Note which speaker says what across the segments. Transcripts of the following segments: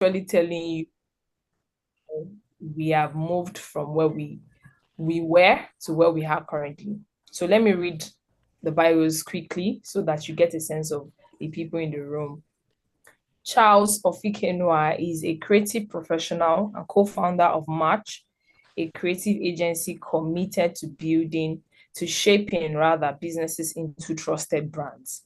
Speaker 1: actually telling you we have moved from where we were to where we are currently. So let me read the bios quickly so that you get a sense of the people in the room. Charles Ofikenua is a creative professional and co-founder of Match, a creative agency committed to shaping businesses into trusted brands.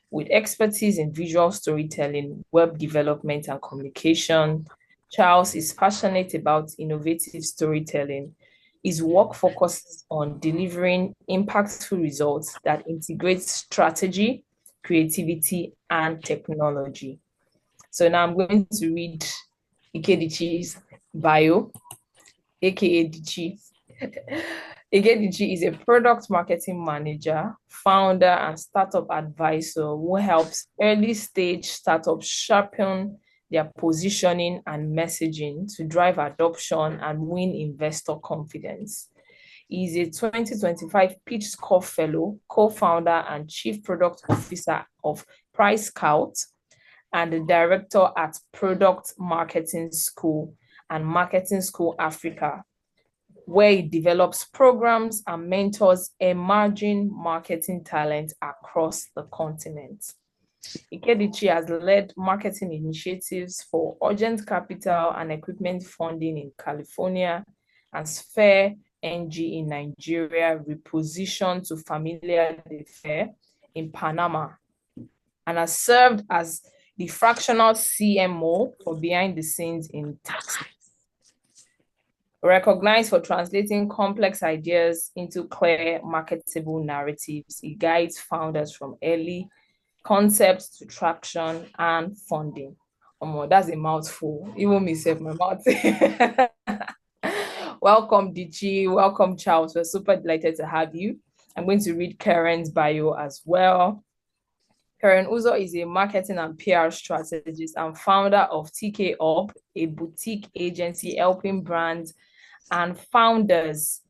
Speaker 1: With expertise in visual storytelling, web development, and communication, Charles is passionate about innovative storytelling. His work focuses on delivering impactful results that integrate strategy, creativity, and technology. So now I'm going to read Ikedichi's bio, aka Dichi. Ikedichi is a product marketing manager, founder, and startup advisor who helps early stage startups sharpen their positioning and messaging to drive adoption and win investor confidence. He is a 2025 Pitch Score Fellow, co-founder and chief product officer of Price Scout, and the director at Product Marketing School and Marketing School Africa, where he develops programs and mentors emerging marketing talent across the continent. Ikedichi has led marketing initiatives for Urgent Capital and Equipment Funding in California and Sphere NG in Nigeria, repositioned to Familiar de Fair in Panama, and has served as the fractional CMO for behind the scenes in Texas. Recognized for translating complex ideas into clear, marketable narratives, he guides founders from early concepts to traction and funding. That's a mouthful. Even myself, my mouth. Welcome, Dichi. Welcome, Charles. We're super delighted to have you. I'm going to read Karen's bio as well. Karen Uzo is a marketing and PR strategist and founder of TK Up, a boutique agency helping brands and founders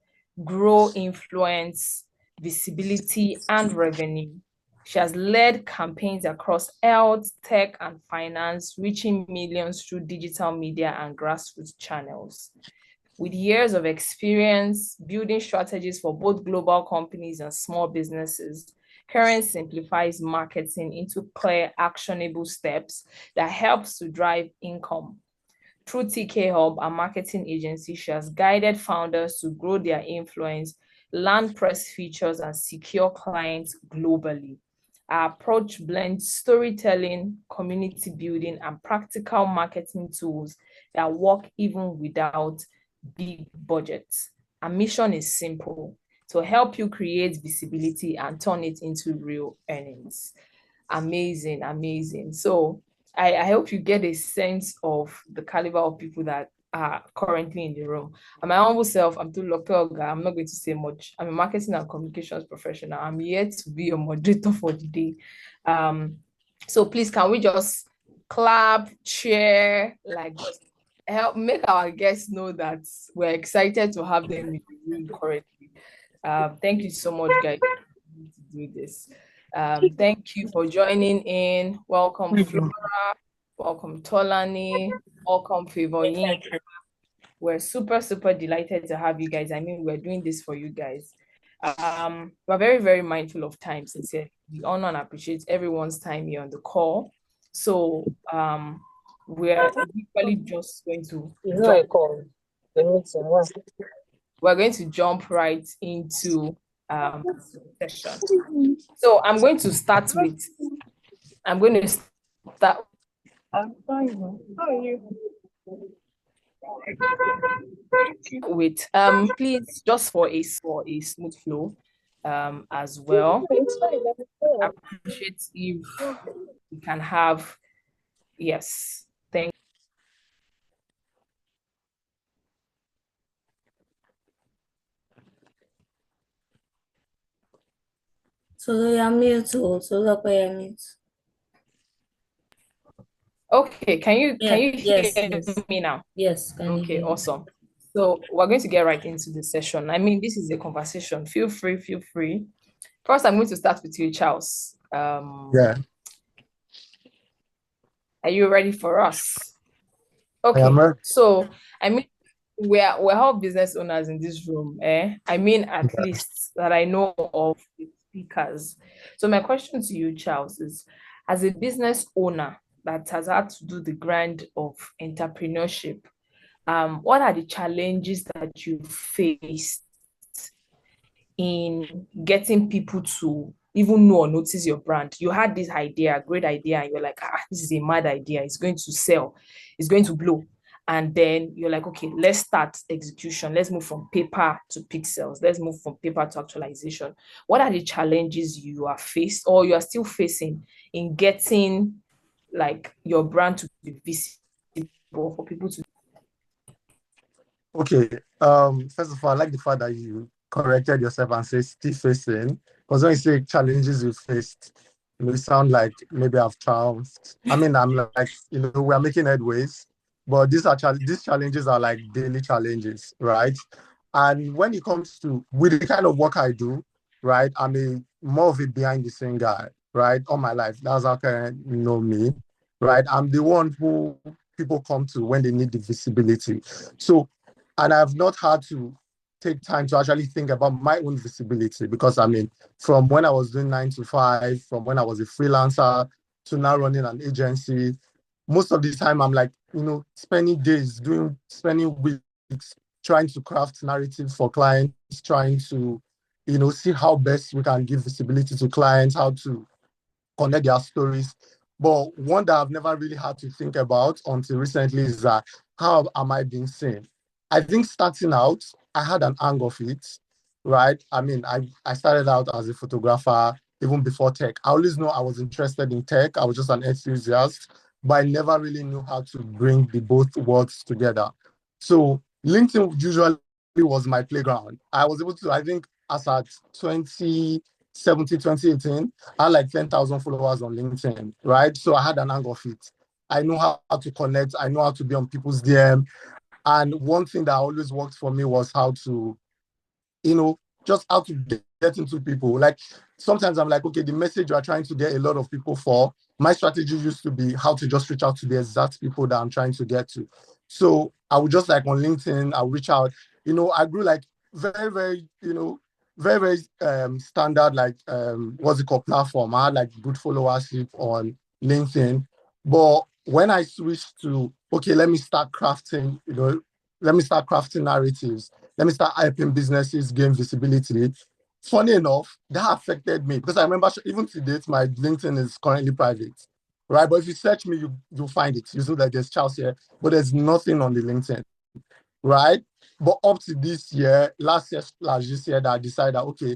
Speaker 1: grow influence, visibility, and revenue. She has led campaigns across health, tech, and finance, reaching millions through digital media and grassroots channels. With years of experience building strategies for both global companies and small businesses, Karen simplifies marketing into clear, actionable steps that helps to drive income. Through TK Hub, a marketing agency, she has guided founders to grow their influence, land press features, and secure clients globally. Our approach blends storytelling, community building, and practical marketing tools that work even without big budgets. Our mission is simple: to help you create visibility and turn it into real earnings. Amazing, amazing. So I hope you get a sense of the caliber of people that are currently in the room. And my humble self, I'm Tolulope. I'm not going to say much. I'm a marketing and communications professional. I'm here to be a moderator for the day. So please, can we just clap, cheer, like help make our guests know that we're excited to have them in the room currently. Thank you so much, guys, to do this. Thank you for joining in. Welcome, Flora. Welcome, Tolani. Welcome, Favoyin. We're super, super delighted to have you guys. I mean, we're doing this for you guys. We're very, very mindful of time, sincerely. We honor and appreciate everyone's time here on the call. So we're equally just going to we're going to jump right into the session. So I'm going to start with I'm fine. How are you? With please, just for a smooth flow as well. I appreciate if we can have, yes, thank you.
Speaker 2: So you're mute, so you're mute.
Speaker 1: Okay, can you hear me now?
Speaker 2: Yes,
Speaker 1: okay, awesome. So we're going to get right into the session. I mean, this is a conversation. Feel free. First, I'm going to start with you, Charles.
Speaker 3: Yeah.
Speaker 1: Are you ready for us?
Speaker 3: I am
Speaker 1: Okay,
Speaker 3: ready.
Speaker 1: so I mean, we're all business owners in this room, eh? I mean, at least that I know of the speakers. So my question to you, Charles, is as a business owner that has had to do the grind of entrepreneurship, what are the challenges that you faced in getting people to even know or notice your brand? You had this idea, great idea, and you're like, this is a mad idea. It's going to sell, it's going to blow. And then you're like, okay, let's start execution. Let's move from paper to pixels. Let's move from paper to actualization. What are the challenges you are faced or you are still facing in getting like your brand to be visible for people to?
Speaker 3: Okay. First of all, I like the fact that you corrected yourself and say still facing. Because when you say challenges you faced, it sound like maybe I've triumphed. I mean, I'm like, we are making headways, but these challenges are like daily challenges, right? And when it comes to with the kind of work I do, right, I'm a more of a behind the scene guy, right? All my life. That's how can know me, right? I'm the one who people come to when they need the visibility. So and I've not had to take time to actually think about my own visibility because I mean, from when I was doing 9 to 5, from when I was a freelancer to now running an agency, most of the time I'm like, spending days spending weeks trying to craft narratives for clients, trying to, see how best we can give visibility to clients, how to connect their stories. But one that I've never really had to think about until recently is that how am I being seen? I think starting out, I had an hang of it, right? I mean, I started out as a photographer even before tech. I always know I was interested in tech. I was just an enthusiast, but I never really knew how to bring the both worlds together. So LinkedIn usually was my playground. I was able to, I think, as at 2017, 2018, I had like 10,000 followers on LinkedIn, right? So I had an hang of it. I know how to connect. I know how to be on people's DM. And one thing that always worked for me was how to, just how to get into people. Like sometimes I'm like, okay, the message you are trying to get a lot of people for, my strategy used to be how to just reach out to the exact people that I'm trying to get to. So I would just like on LinkedIn, I'll reach out. I grew like very, very, very, very standard, like what's it called, platform. I had like good followership on LinkedIn. But when I switched to, okay, let me start crafting narratives, let me start helping businesses gain visibility. Funny enough, that affected me because I remember even to date, my LinkedIn is currently private, right? But if you search me, you'll find it. You see that there's Charles here, but there's nothing on the LinkedIn, right? But up to this year, last this year, that I decided, okay,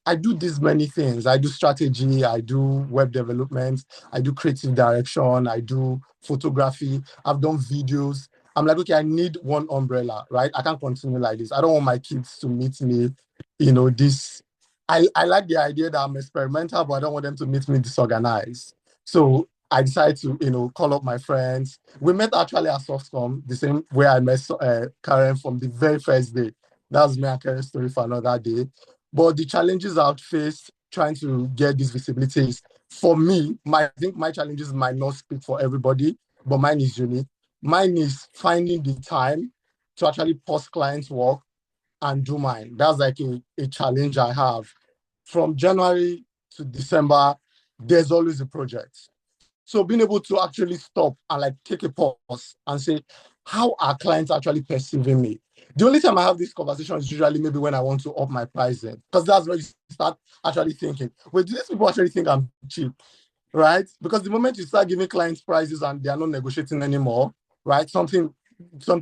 Speaker 3: I do these many things. I do strategy, I do web development, I do creative direction, I do photography, I've done videos. I'm like, okay, I need one umbrella, right? I can't continue like this. I don't want my kids to meet me, this. I like the idea that I'm experimental, but I don't want them to meet me disorganized. So I decided to, call up my friends. We met actually at Softcom, the same way I met Karen from the very first day. That was me and Karen's story for another day. But the challenges I've faced trying to get this visibility is, for me, I think my challenges might not speak for everybody, but mine is unique. Mine is finding the time to actually post clients' work and do mine. That's like a challenge I have. From January to December, there's always a project. So being able to actually stop and like take a pause and say, how are clients actually perceiving me? The only time I have this conversation is usually maybe when I want to up my pricing, because that's when you start actually thinking, wait, do these people actually think I'm cheap? Right? Because the moment you start giving clients prices and they are not negotiating anymore, right? Something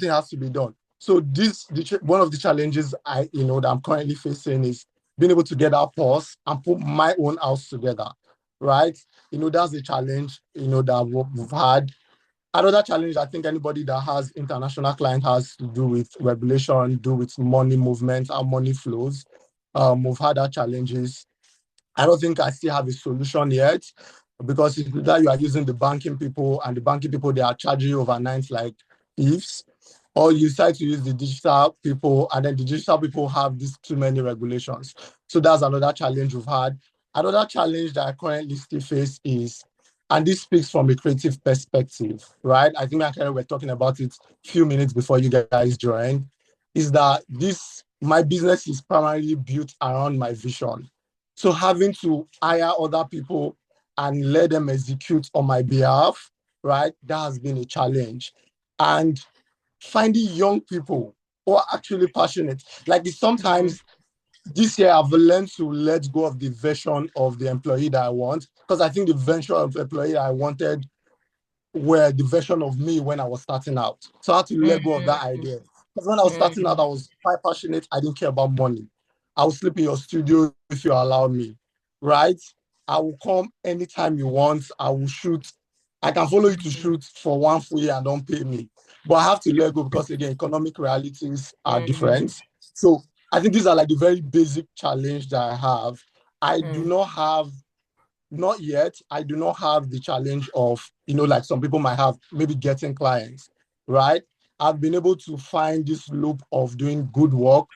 Speaker 3: has to be done. So one of the challenges that I'm currently facing is being able to get that pause and put my own house together, right? That's a challenge, that we've had. Another challenge I think anybody that has international client has to do with regulation, do with money movement, how money flows. We've had our challenges. I don't think I still have a solution yet because it's that you are using the banking people and the banking people, they are charging you overnight like thieves, or you decide to use the digital people and then the digital people have these too many regulations. So that's another challenge we've had. Another challenge that I currently still face is and this speaks from a creative perspective, right? I think me and Karen were talking about it a few minutes before you guys joined, is that my business is primarily built around my vision. So having to hire other people and let them execute on my behalf, right? That has been a challenge. And finding young people who are actually passionate. Like it's sometimes this year I've learned to let go of the version of the employee that I want, because I think the version of employee I wanted were the version of me when I was starting out. So I had to let go of that idea. Because when I was starting out, I was quite passionate. I didn't care about money. I will sleep in your studio if you allow me, right? I will come anytime you want. I will shoot. I can follow you to shoot for 1 full year and don't pay me. But I have to let go because, again, economic realities are different. So I think these are like the very basic challenge that I have. I do not have not yet. I do not have the challenge of, like some people might have, maybe getting clients, right? I've been able to find this loop of doing good work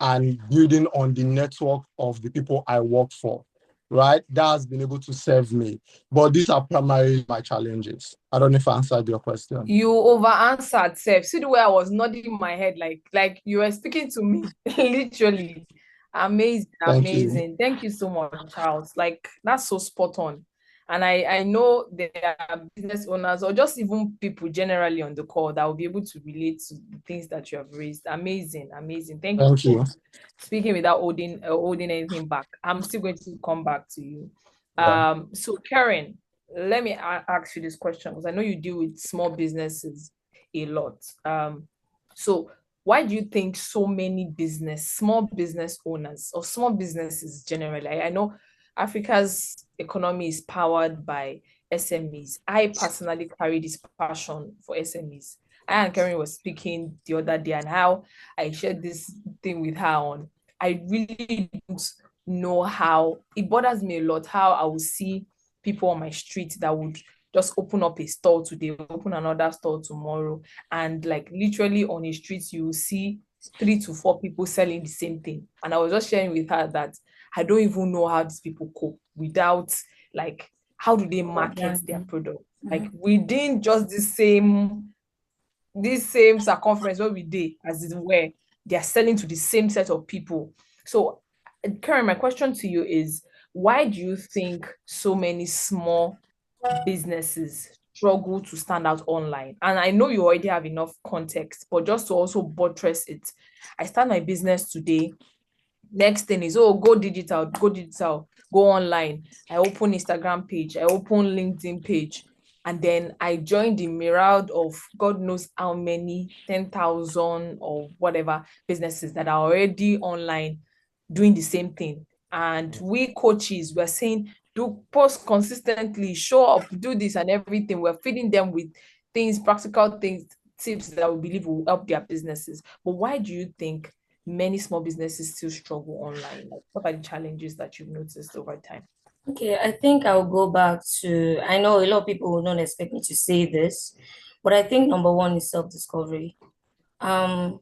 Speaker 3: and building on the network of the people I work for, right? That has been able to serve me. But these are primarily my challenges. I don't know if I answered your question.
Speaker 1: You over answered, Seth. See the way I was nodding my head, like you were speaking to me, literally. Amazing, amazing. Thank you so much, Charles. Like that's so spot on. And I know there are business owners or just even people generally on the call that will be able to relate to the things that you have raised. Amazing, amazing. Thank you for speaking without holding anything back. I'm still going to come back to you. So Karen, let me ask you this question because I know you deal with small businesses a lot. So why do you think so many small business owners or small businesses generally, I know Africa's economy is powered by SMEs. I personally carry this passion for SMEs. I and Karen was speaking the other day and how I shared this thing with her on. I really don't know how, it bothers me a lot how I will see people on my street that would just open up a store today, open another store tomorrow, and like literally on the streets you will see 3 to 4 people selling the same thing. And I was just sharing with her that I don't even know how these people cope without, like, how do they market their product? Like within just this same circumference where we did, as it were, they are selling to the same set of people. So Karen, my question to you is, why do you think so many small businesses struggle to stand out online? And I know you already have enough context, but just to also buttress it, I start my business today. Next thing is, go digital, go online. I open Instagram page, I open LinkedIn page, and then I join the myriad of God knows how many 10,000 or whatever businesses that are already online doing the same thing. And we coaches, we're saying, do post consistently, show up, do this and everything. We're feeding them with things, practical things, tips that we believe will help their businesses. But why do you think many small businesses still struggle online? Like, what are the challenges that you've noticed over time?
Speaker 2: Okay, I think I'll go back to, I know a lot of people will not expect me to say this, but I think number one is self-discovery. You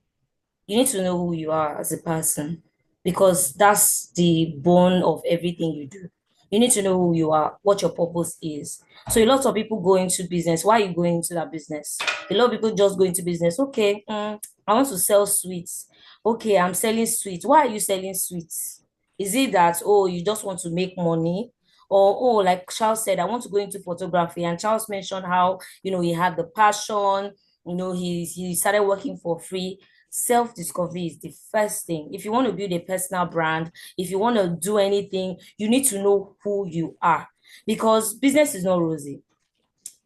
Speaker 2: need to know who you are as a person because that's the bone of everything you do. You need to know who you are, what your purpose is. So a lot of people go into business. Why are you going into that business? A lot of people just go into business. Okay, I want to sell sweets. Okay, I'm selling sweets. Why are you selling sweets? Is it that, oh, you just want to make money? Or, oh, like Charles said, I want to go into photography. And Charles mentioned how, he had the passion, he started working for free. Self-discovery is the first thing. If you want to build a personal brand, if you want to do anything, you need to know who you are because business is not rosy.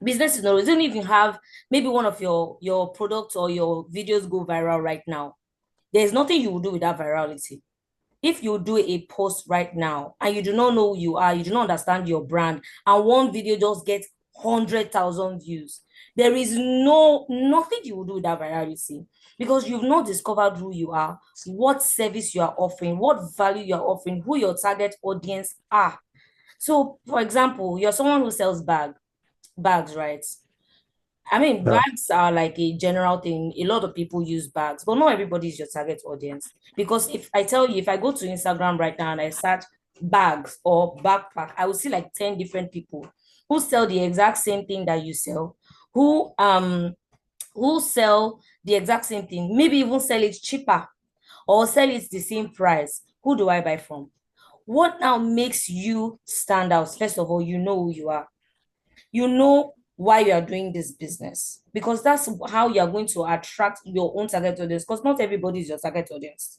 Speaker 2: Business is not rosy. Don't even have maybe one of your products or your videos go viral right now. There's nothing you will do with that virality. If you do a post right now and you do not know who you are, you do not understand your brand, and one video just gets 100,000 views, there is nothing you will do with that virality because you've not discovered who you are, what service you are offering, what value you are offering, who your target audience are. So, for example, you're someone who sells bags, right? I mean, bags are like a general thing. A lot of people use bags, but not everybody is your target audience. Because if I tell you, if I go to Instagram right now and I search bags or backpack, I will see like 10 different people. who sell the exact same thing that you sell, who sell the exact same thing, maybe even sell it cheaper or sell it the same price. Who do I buy from? What now makes you stand out? First of all, you know who you are. You know why you are doing this business, because that's how you are going to attract your own target audience, because not everybody is your target audience.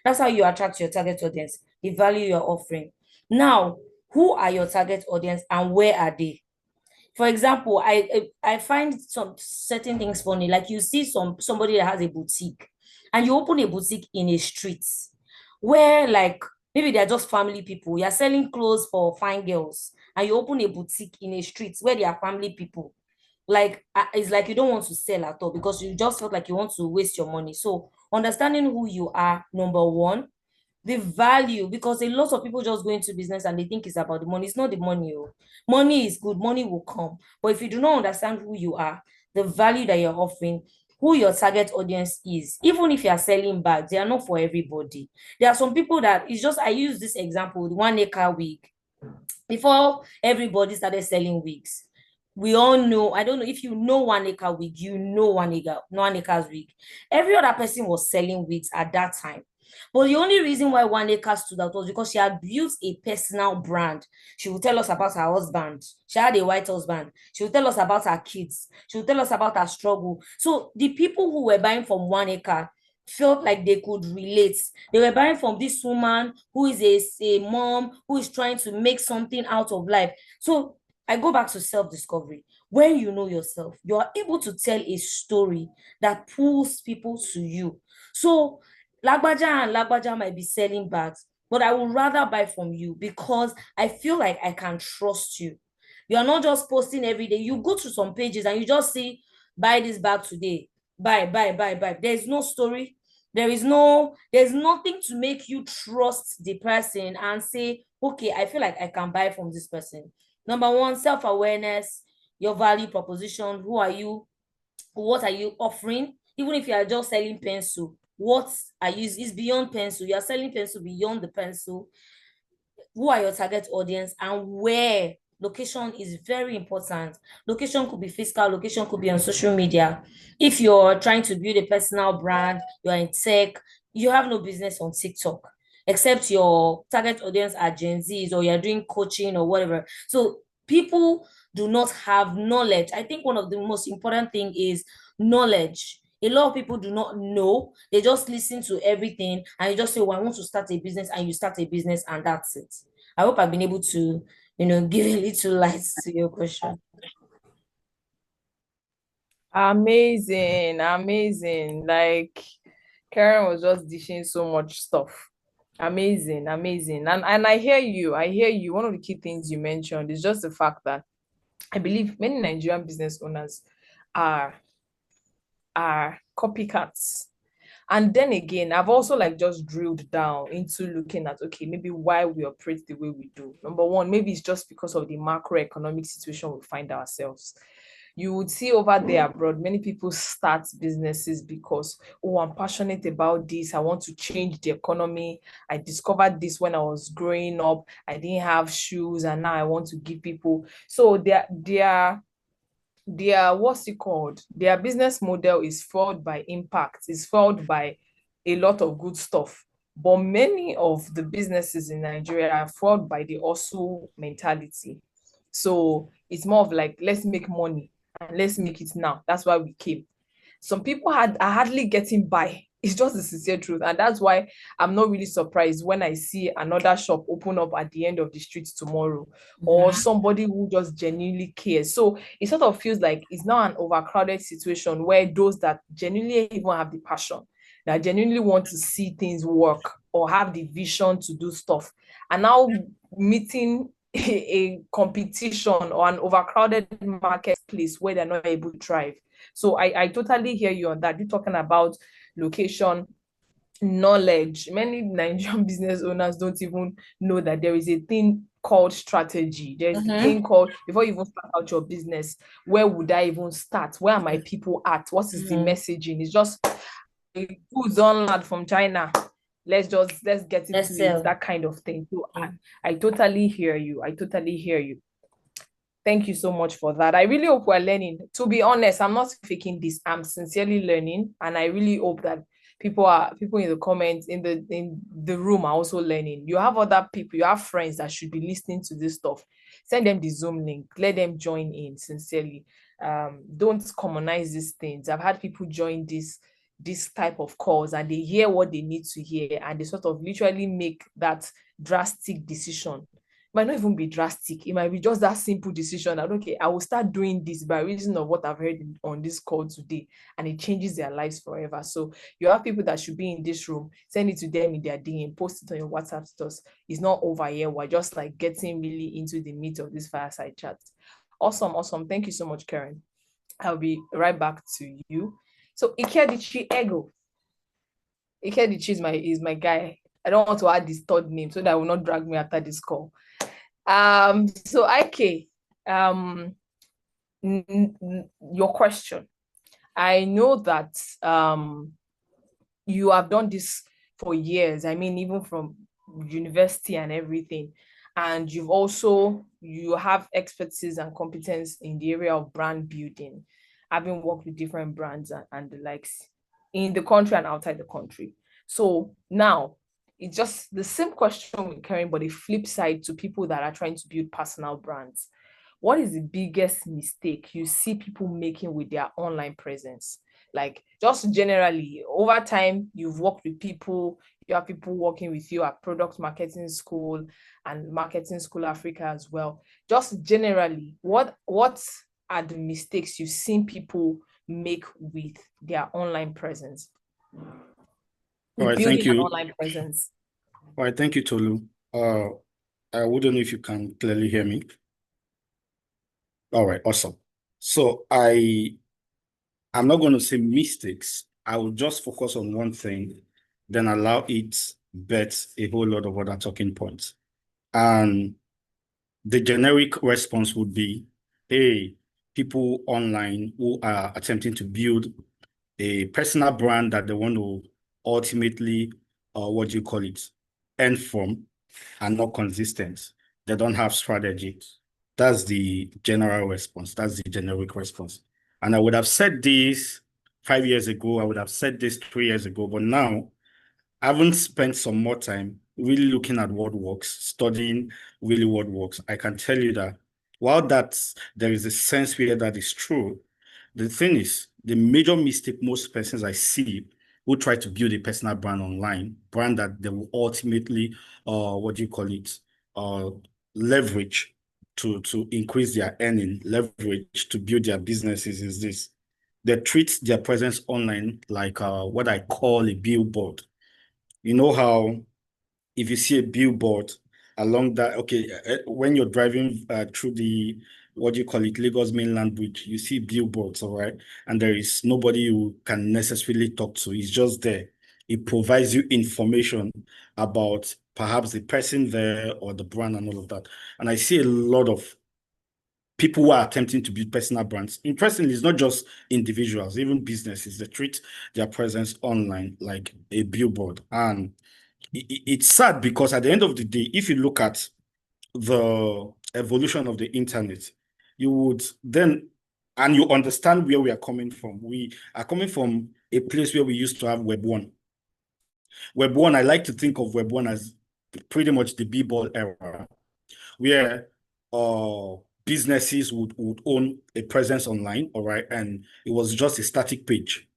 Speaker 2: That's how you attract your target audience, the value you're offering. Now, who are your target audience and where are they? For example, I find some certain things funny. Like you see somebody that has a boutique, and you open a boutique in a street where, like, maybe they're just family people. You're selling clothes for fine girls, and you open a boutique in a street where they are family people. Like, it's like you don't want to sell at all because you just felt like you want to waste your money. So understanding who you are, number one, the value, because a lot of people just go into business and they think it's about the money. It's not the money. Oh. Money is good, money will come. But if you do not understand who you are, the value that you're offering, who your target audience is, even if you are selling bags, they are not for everybody. There are some people that it's just, I use this example, the 1 acre wig. Before everybody started selling wigs, we all know, I don't know if you know 1 acre wig, you know 1 acre's wig. Every other person was selling wigs at that time. But the only reason why 1 acre stood out was because she had built a personal brand. She would tell us about her husband. She had a white husband. She would tell us about her kids. She would tell us about her struggle. So the people who were buying from 1 acre felt like they could relate. They were buying from this woman who is a mom who is trying to make something out of life. So I go back to self-discovery. When you know yourself, you are able to tell a story that pulls people to you. So Lagbaja and Lagbaja might be selling bags, but I would rather buy from you because I feel like I can trust you. You are not just posting every day. You go to some pages and you just see, buy this bag today, buy. There's no story. There's nothing to make you trust the person and say, okay, I feel like I can buy from this person. Number one, self-awareness, your value proposition. Who are you? What are you offering? Even if you are just selling pencil, what are you, is beyond pencil. You are selling pencil beyond the pencil. Who are your target audience and where? Location is very important. Location could be physical, location could be on social media. If you're trying to build a personal brand, you're in tech, you have no business on TikTok, except your target audience are Gen Zs or you're doing coaching or whatever. So people do not have knowledge. I think one of the most important thing is knowledge. A lot of people do not know. They just listen to everything and you just say, well, I want to start a business, and you start a business and that's it. I hope I've been able to, give a little light to your question.
Speaker 1: Amazing. Like Karen was just dishing so much stuff. Amazing. And I hear you. One of the key things you mentioned is just the fact that I believe many Nigerian business owners are copycats. And then again, I've also like just drilled down into looking at, okay, maybe why we operate the way we do. Number one, maybe it's just because of the macroeconomic situation we find ourselves. You would see over there abroad, many people start businesses because, oh, I'm passionate about this. I want to change the economy. I discovered this when I was growing up. I didn't have shoes and now I want to give people. So their what's it called? Their business model is fueled by impact, is fueled by a lot of good stuff. But many of the businesses in Nigeria are fueled by the hustle mentality. So it's more of like, let's make money and let's make it now. That's why we came. Some people are hardly getting by. It's just the sincere truth. And that's why I'm not really surprised when I see another shop open up at the end of the street tomorrow, or somebody who just genuinely cares. So it sort of feels like it's now an overcrowded situation where those that genuinely even have the passion, that genuinely want to see things work or have the vision to do stuff, and now meeting a competition or an overcrowded marketplace where they're not able to thrive. So I totally hear you on that. You're talking about location, knowledge. Many Nigerian business owners don't even know that there is a thing called strategy. There's a thing called, before you even start out your business, where would I even start? Where are my people at? What is the messaging? It's just goods on lad from China. Let's get into it, that kind of thing. So I totally hear you. Thank you so much for that. I really hope we're learning. To be honest, I'm not faking this. I'm sincerely learning, and I really hope that people in the comments in the room are also learning. You have other people, you have friends that should be listening to this stuff. Send them the Zoom link. Let them join in sincerely. Don't commonize these things. I've had people join this type of calls and they hear what they need to hear and they sort of literally make that drastic decision. Might not even be drastic. It might be just that simple decision that, okay, I will start doing this by reason of what I've heard on this call today, and it changes their lives forever. So you have people that should be in this room, send it to them in their DM, post it on your WhatsApp status. It's not over here. We're just like getting really into the meat of this fireside chat. Awesome. Thank you so much, Karen. I'll be right back to you. So Ikedichi Ego. Ikedichi is my guy. I don't want to add this third name so that will not drag me after this call. So IK, your question. I know that you have done this for years. I mean, even from university and everything. And you have expertise and competence in the area of brand building, having worked with different brands and the likes in the country and outside the country. So now it's just the same question with Karen, but a flip side to people that are trying to build personal brands. What is the biggest mistake you see people making with their online presence? Like just generally, over time, you've worked with people, you have people working with you at Product Marketing School and Marketing School Africa as well. Just generally, what are the mistakes you've seen people make with their online presence?
Speaker 4: All right,
Speaker 1: Building
Speaker 4: thank
Speaker 1: an
Speaker 4: you.
Speaker 1: online presence.
Speaker 4: All right, thank you, Tolu. I wouldn't know if you can clearly hear me. All right, awesome. So I'm not going to say mistakes. I will just focus on one thing, then allow it bet a whole lot of other talking points. And the generic response would be, hey, people online who are attempting to build a personal brand that they want to ultimately, what do you call it, earn from, are not consistent. They don't have strategy. That's the general response. That's the generic response. And I would have said this 5 years ago. I would have said this 3 years ago. But now, I haven't spent some more time really looking at what works, studying really what works. I can tell you that while there is a sense where that is true, the thing is, the major mistake most persons I see who try to build a personal brand online, brand that they will ultimately, what do you call it, leverage to increase their earning, leverage to build their businesses is this. They treat their presence online like what I call a billboard. You know how if you see a billboard along that, okay, when you're driving through the, what do you call it, Lagos mainland bridge, you see billboards, all right? And there is nobody you can necessarily talk to. It's just there. It provides you information about perhaps the person there or the brand and all of that. And I see a lot of people who are attempting to build personal brands. Interestingly, it's not just individuals, even businesses. They treat their presence online like a billboard. And it's sad because at the end of the day, if you look at the evolution of the internet, you would then, and you understand where we are coming from. We are coming from a place where we used to have Web 1. Web 1, I like to think of Web 1 as pretty much the B-ball era, where businesses would own a presence online, all right, and it was just a static page.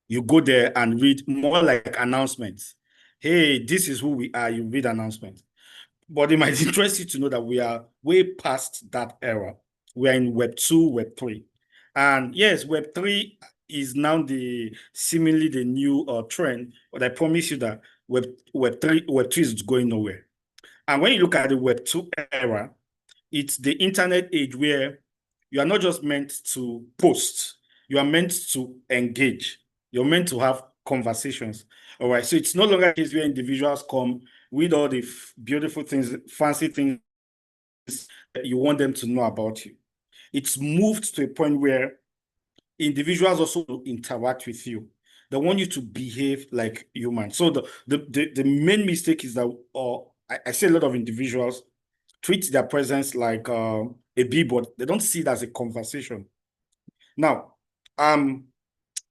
Speaker 4: You go there and read more like announcements. Hey, this is who we are. You read announcements. But it might interest you to know that we are way past that era. We are in Web 2, Web 3. And yes, Web 3 is now seemingly the new trend, but I promise you that Web 3 is going nowhere. And when you look at the Web 2 era, it's the internet age where you are not just meant to post, you are meant to engage. You're meant to have conversations. All right. So it's no longer a case where individuals come with all the beautiful things, fancy things that you want them to know about you. It's moved to a point where individuals also interact with you. They want you to behave like humans. So the main mistake is that I see a lot of individuals treat their presence like a billboard. They don't see it as a conversation. Now,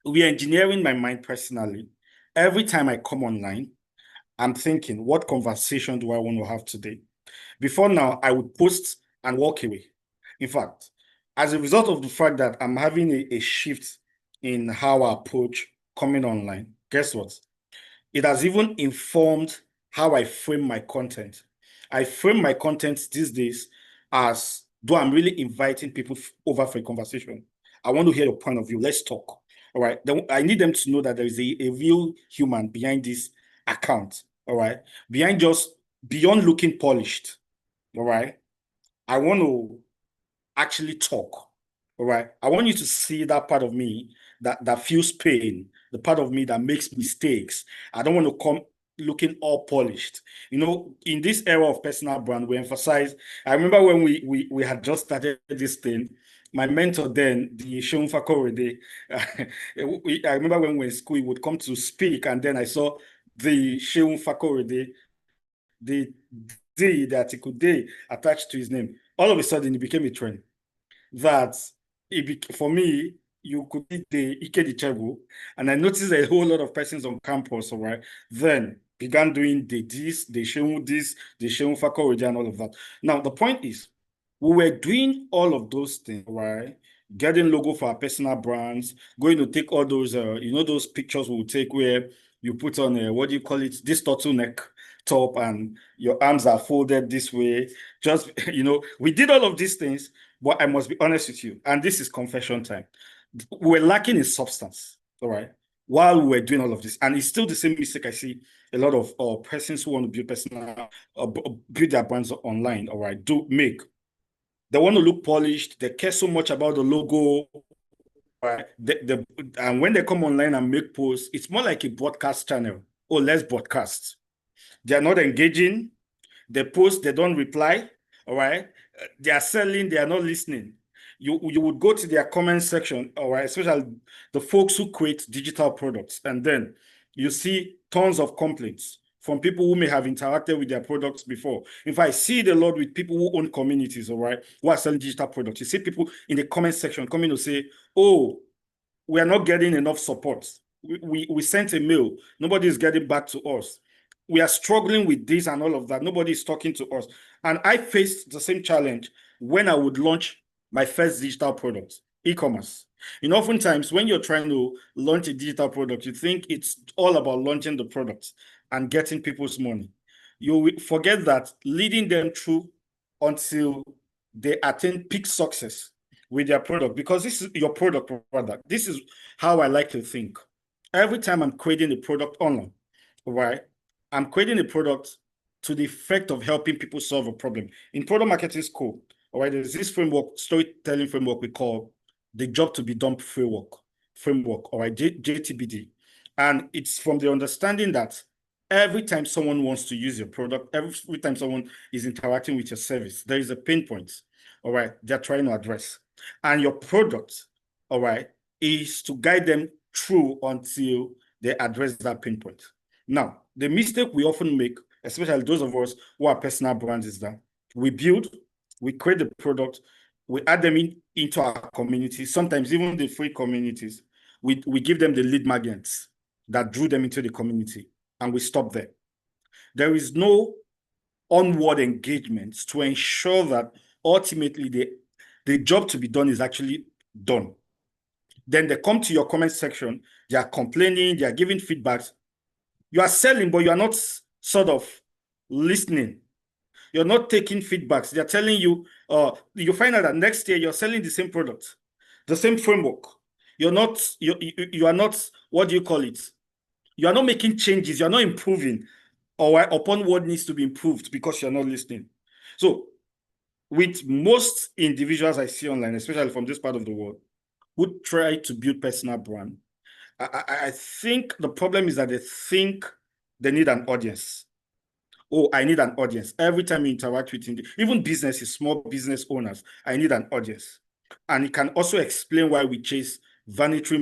Speaker 4: re-engineering my mind personally. Every time I come online, I'm thinking, what conversation do I want to have today? Before now, I would post and walk away. In fact, as a result of the fact that I'm having a shift in how I approach coming online, guess what? It has even informed how I frame my content. I frame my content these days as though I'm really inviting people over for a conversation. I want to hear your point of view. Let's talk. All right. I need them to know that there is a real human behind this account. All right. Beyond looking polished. All right. I want to actually talk. All right. I want you to see that part of me that feels pain, the part of me that makes mistakes. I don't want to come looking all polished. You know, in this era of personal brand, we emphasize. I remember when we had just started this thing. My mentor then, the Sheung Fakorede, I remember when we were in school, he would come to speak, and then I saw the Sheung Fakorede, the D, the article D attached to his name. All of a sudden, it became a trend that for me, you could be the Ike Ichebo, and I noticed a whole lot of persons on campus, all right, then began doing the Sheung Fakorede and all of that. Now, the point is, we were doing all of those things, right? Getting logo for our personal brands, going to take all those, those pictures we'll take where you put on what do you call it? This turtleneck top and your arms are folded this way. Just, we did all of these things, but I must be honest with you, and this is confession time. We're lacking in substance, all right, while we're doing all of this. And it's still the same mistake I see a lot of persons who want to build personal, build their brands online, all right, do make. They want to look polished. They care so much about the logo. Right? And when they come online and make posts, it's more like a broadcast channel. Oh, let's broadcast. They are not engaging. They post, they don't reply. All right. They are selling, they are not listening. You would go to their comment section, all right, especially the folks who create digital products, and then you see tons of complaints from people who may have interacted with their products before. In fact, I see it a lot with people who own communities, all right, who are selling digital products. You see people in the comment section coming to say, oh, we are not getting enough support. We sent a mail. Nobody is getting back to us. We are struggling with this and all of that. Nobody is talking to us. And I faced the same challenge when I would launch my first digital product, e-commerce. Oftentimes when you're trying to launch a digital product, you think it's all about launching the product and getting people's money. You will forget that leading them through until they attain peak success with their product, because this is your product, rather. This is how I like to think. Every time I'm creating a product online, right, I'm creating a product to the effect of helping people solve a problem. In product marketing school, all right, there's this framework, storytelling framework we call the job to be done framework, all right, JTBD. And it's from the understanding that every time someone wants to use your product, every time someone is interacting with your service, there is a pain point, all right, they're trying to address. And your product, all right, is to guide them through until they address that pain point. Now, the mistake we often make, especially those of us who are personal brands, is that we create the product, we add them into our community, sometimes even the free communities. We give them the lead magnets that drew them into the community, and we stop there. There is no onward engagement to ensure that ultimately the job to be done is actually done. Then they come to your comment section, they are complaining, they are giving feedbacks. You are selling, but you are not sort of listening. You're not taking feedbacks. They're telling you, you find out that next year you're selling the same product, the same framework. You are not, what do you call it? You are not making changes. You're not improving or upon what needs to be improved because you're not listening. So with most individuals I see online, especially from this part of the world, who try to build personal brand, I think the problem is that they think they need an audience. Oh, I need an audience. Every time you interact with even businesses, small business owners, I need an audience. And it can also explain why we chase vanity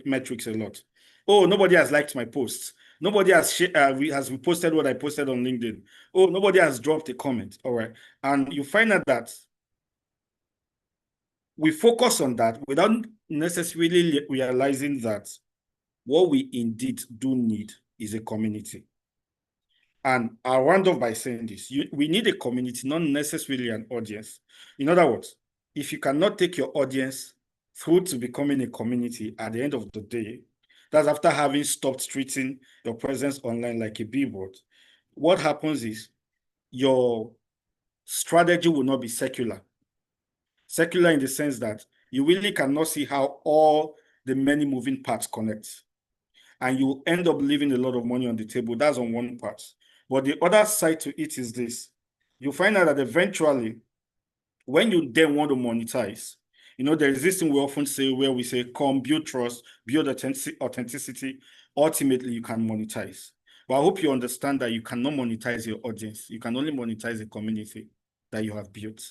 Speaker 4: metrics a lot. Oh, nobody has liked my posts. Nobody has reposted what I posted on LinkedIn. Oh, nobody has dropped a comment. All right. And you find out that we focus on that without necessarily realizing that what we indeed do need is a community. And I'll round off by saying this. We need a community, not necessarily an audience. In other words, if you cannot take your audience through to becoming a community at the end of the day, that's after having stopped treating your presence online like a billboard. What happens is your strategy will not be secular. Secular in the sense that you really cannot see how all the many moving parts connect. And you end up leaving a lot of money on the table. That's on one part. But the other side to it is this. You find out that eventually, when you then want to monetize, there is this thing we often say where we say, come, build trust, build authenticity. Ultimately, you can monetize. But I hope you understand that you cannot monetize your audience. You can only monetize the community that you have built.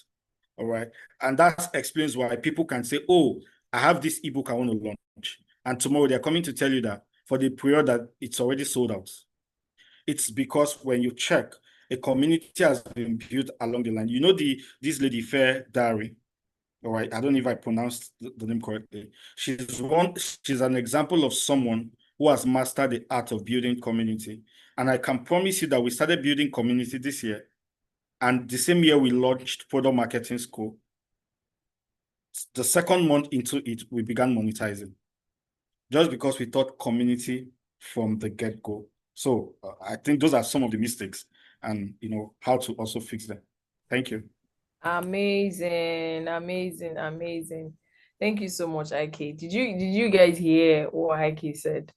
Speaker 4: All right. And that explains why people can say, oh, I have this ebook I want to launch. And tomorrow they're coming to tell you that for the period that it's already sold out. It's because when you check, a community has been built along the line. This lady, Fair Diary. All right. I don't know if I pronounced the name correctly. She's an example of someone who has mastered the art of building community. And I can promise you that we started building community this year. And the same year we launched Product Marketing School. The second month into it, we began monetizing. Just because we thought community from the get-go. So I think those are some of the mistakes and how to also fix them. Thank you.
Speaker 1: Amazing. Thank you so much, IK. Did you guys hear what IK said?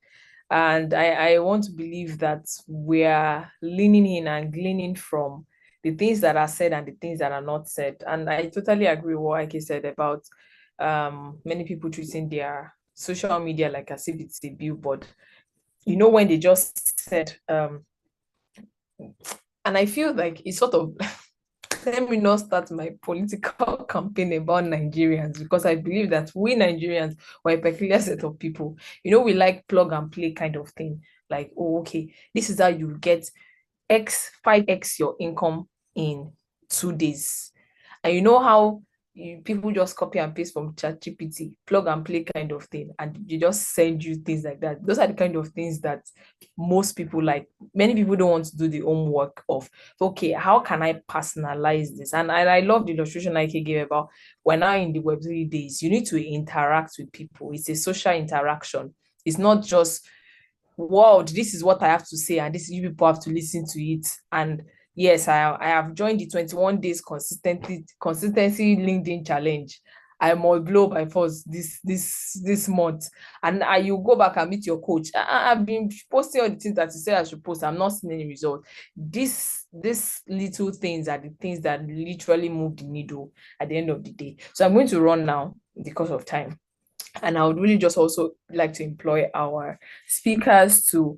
Speaker 1: And I want to believe that we are leaning in and gleaning from the things that are said and the things that are not said. And I totally agree with what IK said about many people treating their social media like as if it's a billboard. When they just said, and I feel like it's sort of let me not start my political campaign about Nigerians, because I believe that we Nigerians were a peculiar set of people. We like plug and play kind of thing. Like, oh, okay, this is how you get 5x your income in 2 days. And you know how people just copy and paste from ChatGPT, plug and play kind of thing, and they just send you things like that. Those are the kind of things that most people like. Many people don't want to do the homework of, okay, how can I personalize this? And I love the illustration I gave about we're now in the Web3 days. You need to interact with people. It's a social interaction. It's not just, wow, this is what I have to say, and this you people have to listen to it. And yes, I have joined the 21 days consistency LinkedIn challenge. I must blow by force this month. And you go back and meet your coach. I've been posting all the things that you said I should post. I'm not seeing any result. These little things are the things that literally move the needle at the end of the day. So I'm going to run now because of time. And I would really just also like to employ our speakers to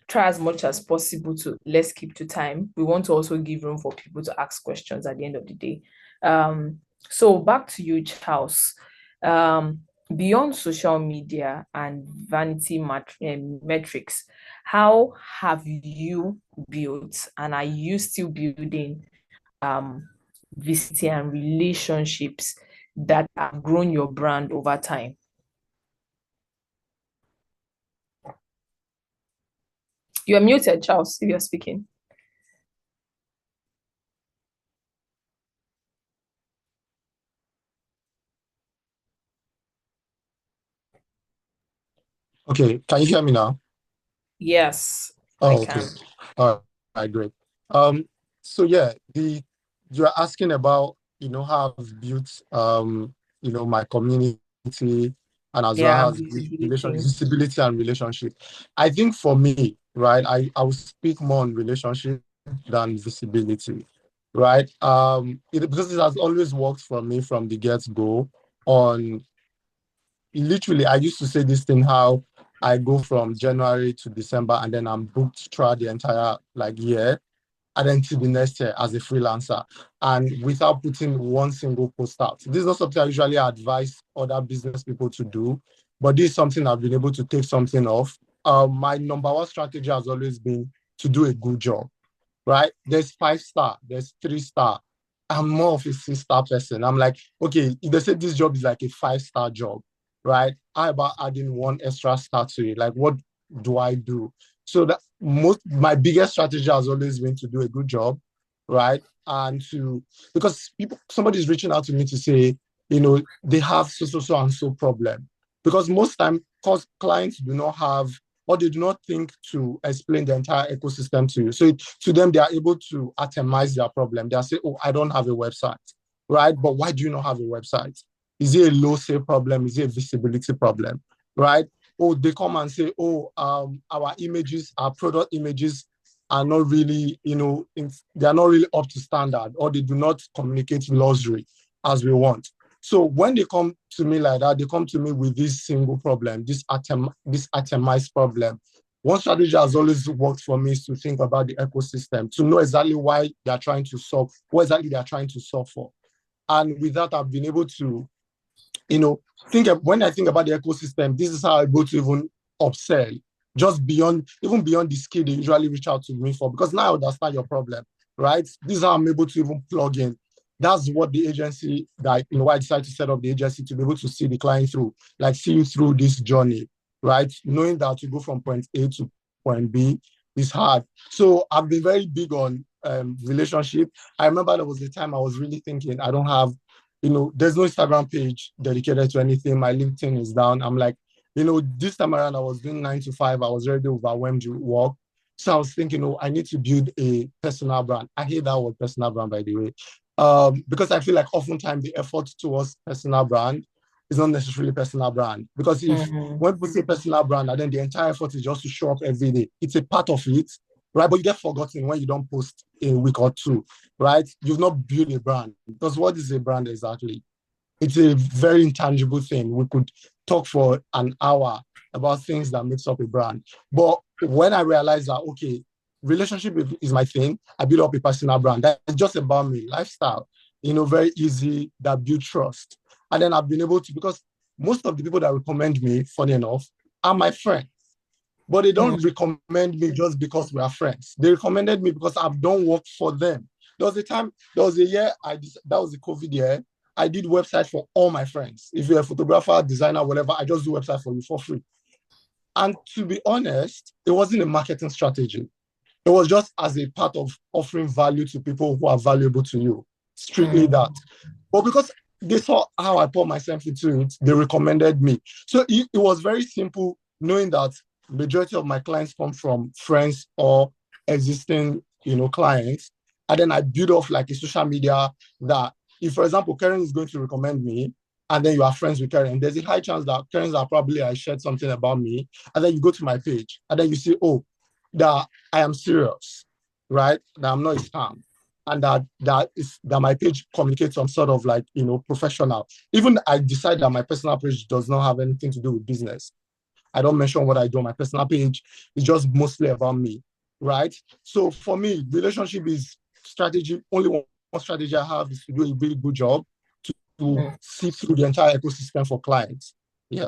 Speaker 1: try as much as possible to let's keep to time. We want to also give room for people to ask questions at the end of the day. So back to you, Charles. Beyond social media and vanity metrics, how have you built and are you still building visibility and relationships that have grown your brand over time? You are muted, Charles, if you're speaking.
Speaker 3: Okay, can you hear me now?
Speaker 1: Yes,
Speaker 3: Oh,
Speaker 1: I can.
Speaker 3: okay. All right, great. So yeah, you're asking about, how I've built, my community and as well as the visibility and relationship. I think for me, right, I will speak more on relationship than visibility, right? Because it has always worked for me from the get-go on literally, I used to say this thing how I go from January to December and then I'm booked throughout the entire year and then to the next year as a freelancer and without putting one single post out. This is not something I usually advise other business people to do, but this is something I've been able to take something off. My number one strategy has always been to do a good job, right? There's 5-star, there's 3-star, I'm more of a 6-star person. I'm like, okay, if they say this job is like a 5-star job, right? How about adding one extra star to it? Like, what do I do? So that my biggest strategy has always been to do a good job, right? And because somebody's reaching out to me to say, they have so and so problem. Because most time, cause clients do not have, or they do not think to explain the entire ecosystem to you. So to them, they are able to itemize their problem. They'll say, oh, I don't have a website, right? But why do you not have a website? Is it a low sale problem? Is it a visibility problem, right? Oh, they come and say, oh, our images, our product images are not really, they are not really up to standard, or they do not communicate luxury as we want. So when they come to me like that, they come to me with this single problem, this atomized problem. One strategy has always worked for me is to think about the ecosystem, to know exactly why they're trying to solve, what exactly they're trying to solve for. And with that, I've been able to, when I think about the ecosystem, this is how I go to even upsell, just even beyond the skill they usually reach out to me for, because now I understand your problem, right? This is how I'm able to even plug in. That's what the agency, why I decided to set up the agency, to be able to see the client through, like see you through this journey, right? Knowing that to go from point A to point B is hard. So I've been very big on relationship. I remember there was a time I was really thinking, I don't have, there's no Instagram page dedicated to anything. My LinkedIn is down. I'm like, this time around I was doing 9 to 5. I was already overwhelmed with work. So I was thinking, I need to build a personal brand. I hate that word personal brand, by the way. Because I feel like oftentimes the effort towards personal brand is not necessarily personal brand. Because when people say personal brand, and then the entire effort is just to show up every day, it's a part of it, right? But you get forgotten when you don't post in a week or two, right? You've not built a brand. Because what is a brand exactly? It's a very intangible thing. We could talk for an hour about things that makes up a brand. But when I realized that, okay, relationship is my thing, I build up a personal brand. That's just about me, lifestyle, very easy, that build trust. And then I've been able to, because most of the people that recommend me, funny enough, are my friends. But they don't recommend me just because we are friends. They recommended me because I've done work for them. There was a year, that was the COVID year, I did websites for all my friends. If you're a photographer, designer, whatever, I just do website for you for free. And to be honest, it wasn't a marketing strategy. It was just as a part of offering value to people who are valuable to you. Strictly that. But because they saw how I put myself into it, they recommended me. So it was very simple, knowing that majority of my clients come from friends or existing, clients. And then I build off like a social media that, if, for example, Karen is going to recommend me, and then you are friends with Karen, there's a high chance that Karen's are probably I shared something about me, and then you go to my page, and then you see, oh, that I am serious, right? That I'm not a scam, and that my page communicates some sort of like, professional. Even I decide that my personal page does not have anything to do with business. I don't mention what I do on my personal page. It's just mostly about me, right? So for me, relationship is strategy. Only one strategy I have is to do a really good job to see through the entire ecosystem for clients. Yeah.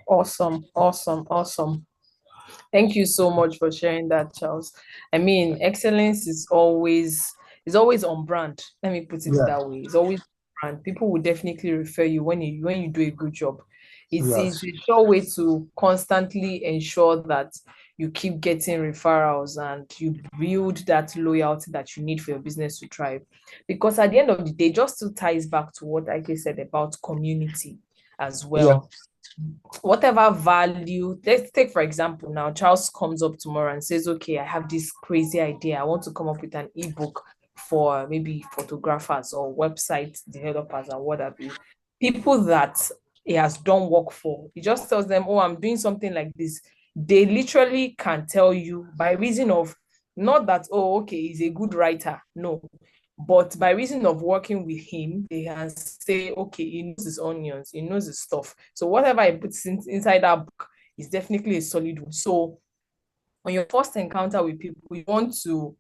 Speaker 1: Awesome. Thank you so much for sharing that, Charles. I mean, excellence is always on brand. Let me put it that way. It's always on brand. People will definitely refer you when you do a good job. It's a sure way to constantly ensure that you keep getting referrals and you build that loyalty that you need for your business to thrive. Because at the end of the day, just still ties back to what I said about community as well. Whatever value, let's take for example, now Charles comes up tomorrow and says, okay, I have this crazy idea. I want to come up with an ebook for maybe photographers or website developers and what have you. People that he has done work for, he just tells them, oh, I'm doing something like this. They literally can tell you by reason of not that, oh, okay, he's a good writer. No, but by reason of working with him, they can say, okay, he knows his onions, he knows his stuff. So whatever he puts inside that book is definitely a solid one. So on your first encounter with people, you want to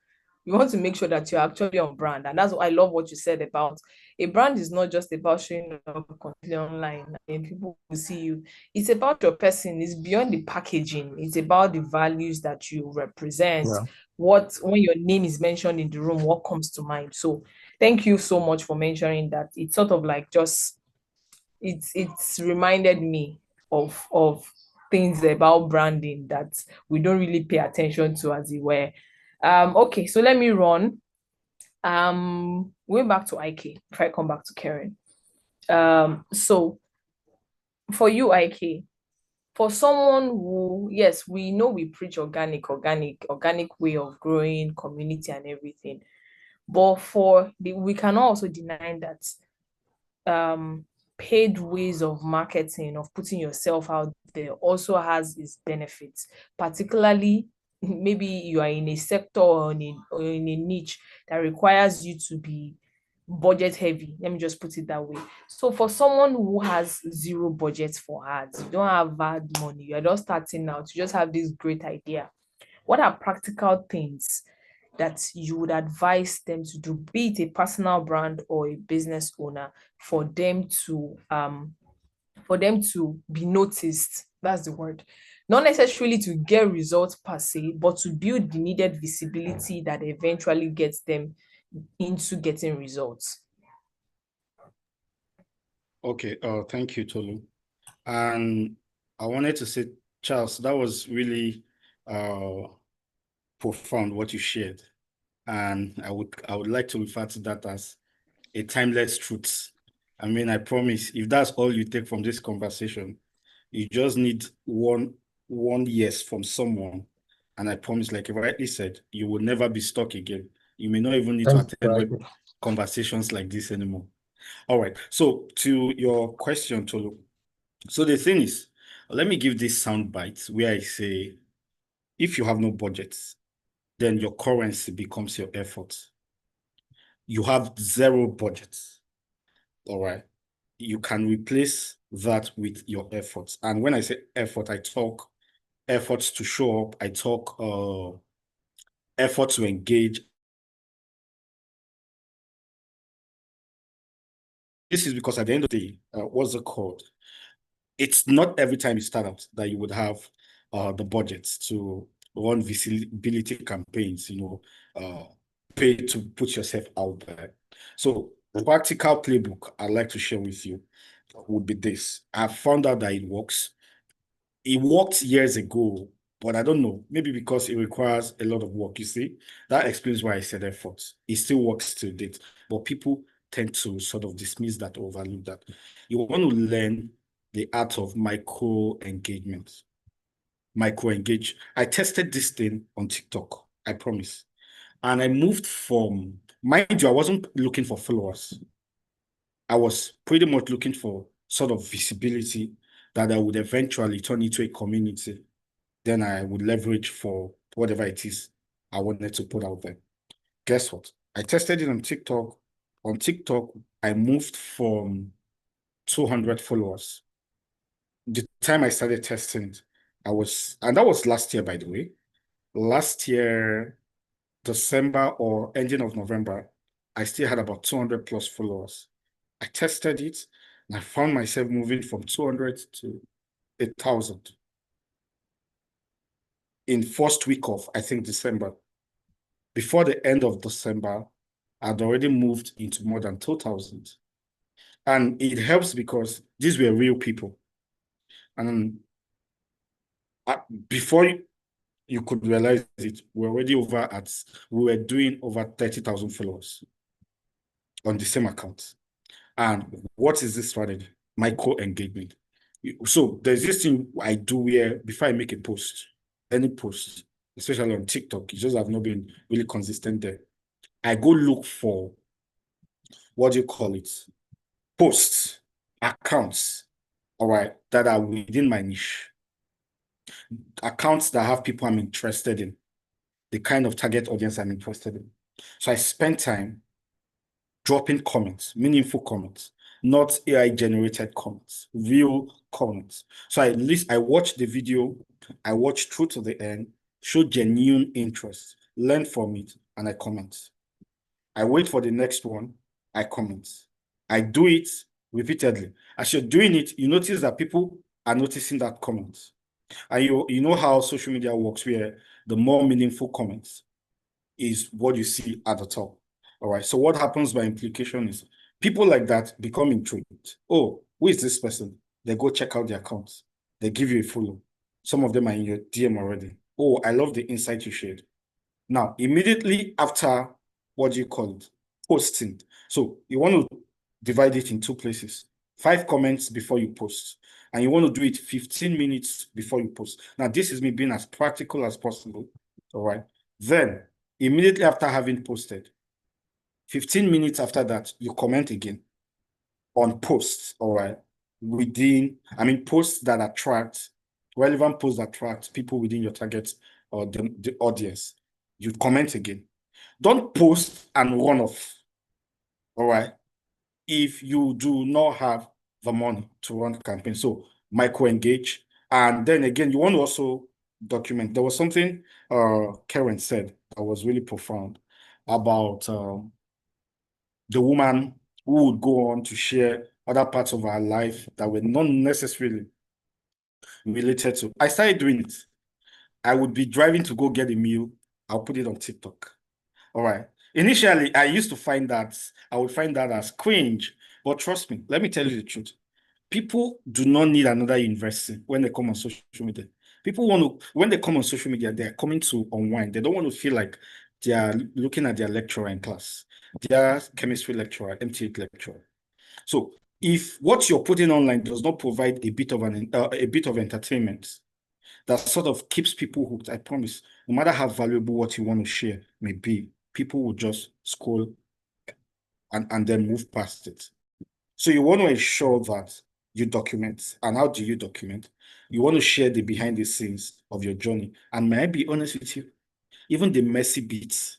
Speaker 1: make sure that you're actually on brand. And that's what I love what you said about a brand is not just about showing up completely online and people will see you. It's about your person. It's beyond the packaging. It's about the values that you represent. When your name is mentioned in the room, what comes to mind? So thank you so much for mentioning that. It's sort of like just it's reminded me of things about branding that we don't really pay attention to, as it were. Okay, so let me run. Going back to IK, if I come back to Karen. So for you, IK, for someone who, yes, we know we preach organic way of growing community and everything, but we cannot also deny that paid ways of marketing, of putting yourself out there, also has its benefits, particularly maybe you are in a sector or in a niche that requires you to be budget heavy. Let me just put it that way. So for someone who has zero budget for ads, you don't have ad money, you're just starting out, you just have this great idea. What are practical things that you would advise them to do, be it a personal brand or a business owner, for them to be noticed? That's the word. Not necessarily to get results per se, but to build the needed visibility that eventually gets them into getting results.
Speaker 4: Okay, thank you, Tolu. And I wanted to say, Charles, that was really profound what you shared. And I would like to refer to that as a timeless truth. I mean, I promise, if that's all you take from this conversation, you just need one yes from someone. And I promise, like you rightly said, you will never be stuck again. You may not even need to attend conversations like this anymore. All right. So to your question, Tolu. So the thing is, let me give this sound bite where I say, if you have no budget, then your currency becomes your effort. You have zero budget. All right. You can replace that with your efforts. And when I say effort, I talk efforts to show up. I talk effort to engage. This is because at the end of the day, what's it called? It's not every time you start out that you would have the budgets to run visibility campaigns, pay to put yourself out there. So the practical playbook I'd like to share with you would be this. I found out that it works. It worked years ago, but I don't know, maybe because it requires a lot of work. You see, that explains why I said effort. It still works to date, but people tend to sort of dismiss that or overlook that. You want to learn the art of micro engagement. Micro engage. I tested this thing on TikTok, I promise. And I moved from, mind you, I wasn't looking for followers. I was pretty much looking for sort of visibility that I would eventually turn into a community. Then I would leverage for whatever it is I wanted to put out there. Guess what? I tested it on TikTok. On TikTok, I moved from 200 followers. The time I started testing it, and that was last year, by the way. Last year, December or ending of November, I still had about 200 plus followers. I tested it and I found myself moving from 200 to 1,000 in first week of, I think, December. Before the end of December, I'd already moved into more than 2,000. And it helps because these were real people. And before you could realize it, we were doing over 30,000 followers on the same account. And what is this strategy? Micro engagement. So there's this thing I do where before I make a post, any post, especially on TikTok, it just have not been really consistent there. I go look for, what do you call it? Posts, accounts, all right, that are within my niche. Accounts that have people I'm interested in, the kind of target audience I'm interested in. So I spend time dropping comments, meaningful comments, not AI generated comments, real comments. So at least I watch the video, I watch through to the end, show genuine interest, learn from it, and I comment. I wait for the next one, I comment. I do it repeatedly. As you're doing it, you notice that people are noticing that comment. And you know how social media works, where the more meaningful comments is what you see at the top. All right. So what happens by implication is people like that become intrigued. Oh, who is this person? They go check out their accounts. They give you a follow. Some of them are in your DM already. Oh, I love the insight you shared. Now, immediately after, what do you call it? Posting. So you want to divide it in two places. 5 comments before you post. And you want to do it 15 minutes before you post. Now, this is me being as practical as possible. All right. Then, immediately after having posted, 15 minutes after that, you comment again on posts, all right, posts that attract, relevant posts that attract people within your target or the audience. You comment again. Don't post and run off, all right, if you do not have the money to run the campaign. So micro-engage. And then again, you want to also document. There was something Karen said that was really profound about the woman who would go on to share other parts of her life that were not necessarily related to. I started doing it. I would be driving to go get a meal. I'll put it on TikTok. All right. Initially, I used to find that I would find that as cringe, but trust me, let me tell you the truth. People do not need another university when they come on social media. People want to, when they come on social media, they're coming to unwind. They don't want to feel like they are looking at their lecturer in class, their chemistry lecturer, MTH lecturer. So if what you're putting online does not provide a bit of entertainment that sort of keeps people hooked, I promise, no matter how valuable what you want to share may be, people will just scroll and then move past it. So you want to ensure that you document. And how do you document? You want to share the behind the scenes of your journey. And may I be honest with you, even the messy bits,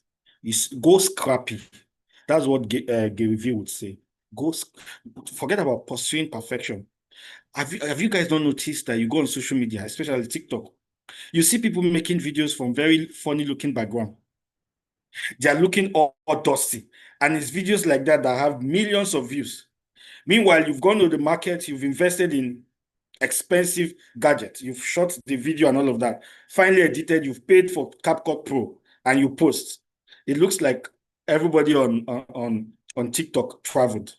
Speaker 4: go scrappy. That's what Gary Vee would say. Forget about pursuing perfection. Have you guys not noticed that you go on social media, especially TikTok, you see people making videos from very funny looking background. They are looking all dusty. And it's videos like that that have millions of views. Meanwhile, you've gone to the market, you've invested in expensive gadgets, you've shot the video and all of that. Finally edited, you've paid for CapCut Pro, and you post. It looks like everybody on TikTok traveled.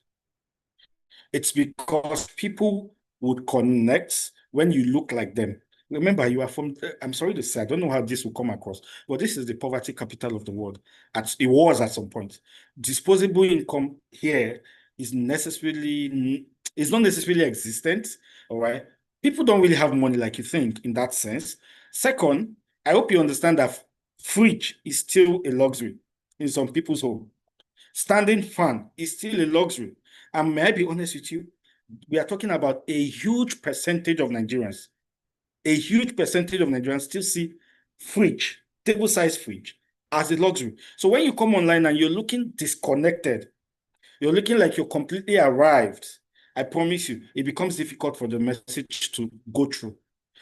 Speaker 4: It's because people would connect when you look like them. Remember, you are from, I'm sorry to say, I don't know how this will come across, but this is the poverty capital of the world. It was at some point. Disposable income here is not necessarily existent, all right? People don't really have money like you think in that sense. Second, I hope you understand that fridge is still a luxury in some people's home. Standing fan is still a luxury. And may I be honest with you, we are talking about a huge percentage of Nigerians. A huge percentage of Nigerians still see fridge, table-size fridge, as a luxury. So when you come online and you're looking disconnected, you're looking like you're completely arrived, I promise you, it becomes difficult for the message to go through.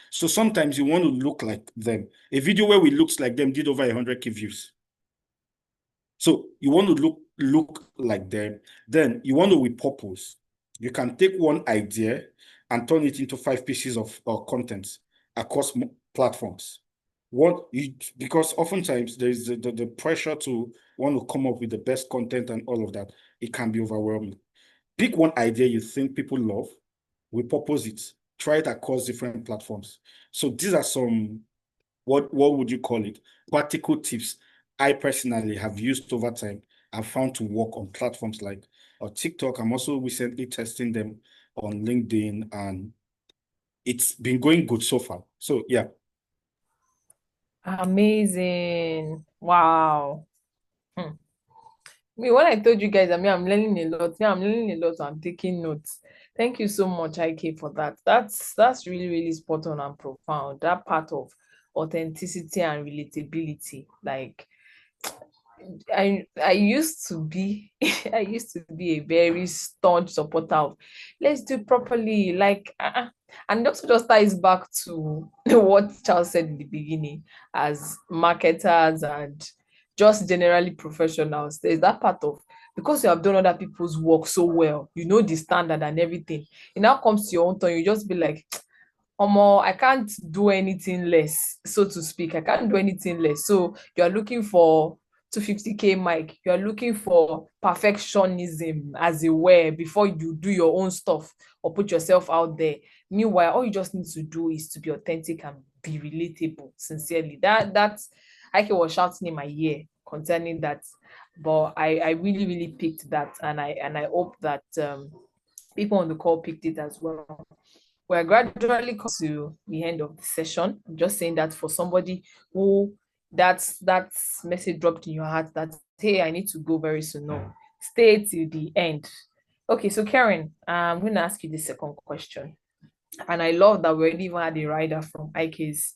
Speaker 4: So sometimes you want to look like them. A video where we looked like them did over 100K views. So you want to look like them. Then you want to repurpose. You can take one idea and turn it into 5 pieces of content across platforms. Because oftentimes there is the pressure to want to come up with the best content and all of that. It can be overwhelming. Pick one idea you think people love, repurpose it, try it across different platforms. So these are some, what would you call it? Practical tips I personally have used over time. I've found to work on platforms like TikTok. I'm also recently testing them on LinkedIn, and it's been going good so far. So yeah.
Speaker 1: Amazing. Wow. Me, when I told you guys, I'm learning a lot. I'm learning a lot. I'm taking notes. Thank you so much, IK, for that. That's really, really spot on and profound. That part of authenticity and relatability. Like I used to be I used to be a very staunch supporter of let's do it properly. And it also just ties back to what Charles said in the beginning, as marketers and just generally professionals. There's that part of, because you have done other people's work so well, you know the standard and everything. It now comes to your own turn, you just be like, Omo, I can't do anything less, so to speak. I can't do anything less. So you're looking for 250K mic, you're looking for perfectionism, as it were, before you do your own stuff or put yourself out there. Meanwhile, all you just need to do is to be authentic and be relatable, sincerely. That's Ike was shouting in my ear concerning that, but I really really picked that, and I hope that people on the call picked it as well. We're gradually coming to the end of the session. I'm just saying that for somebody who that message dropped in your heart that, hey, I need to go very soon. No, stay till the end. Okay, so Karen, I'm going to ask you the second question. And I love that we already even had a rider from Ike's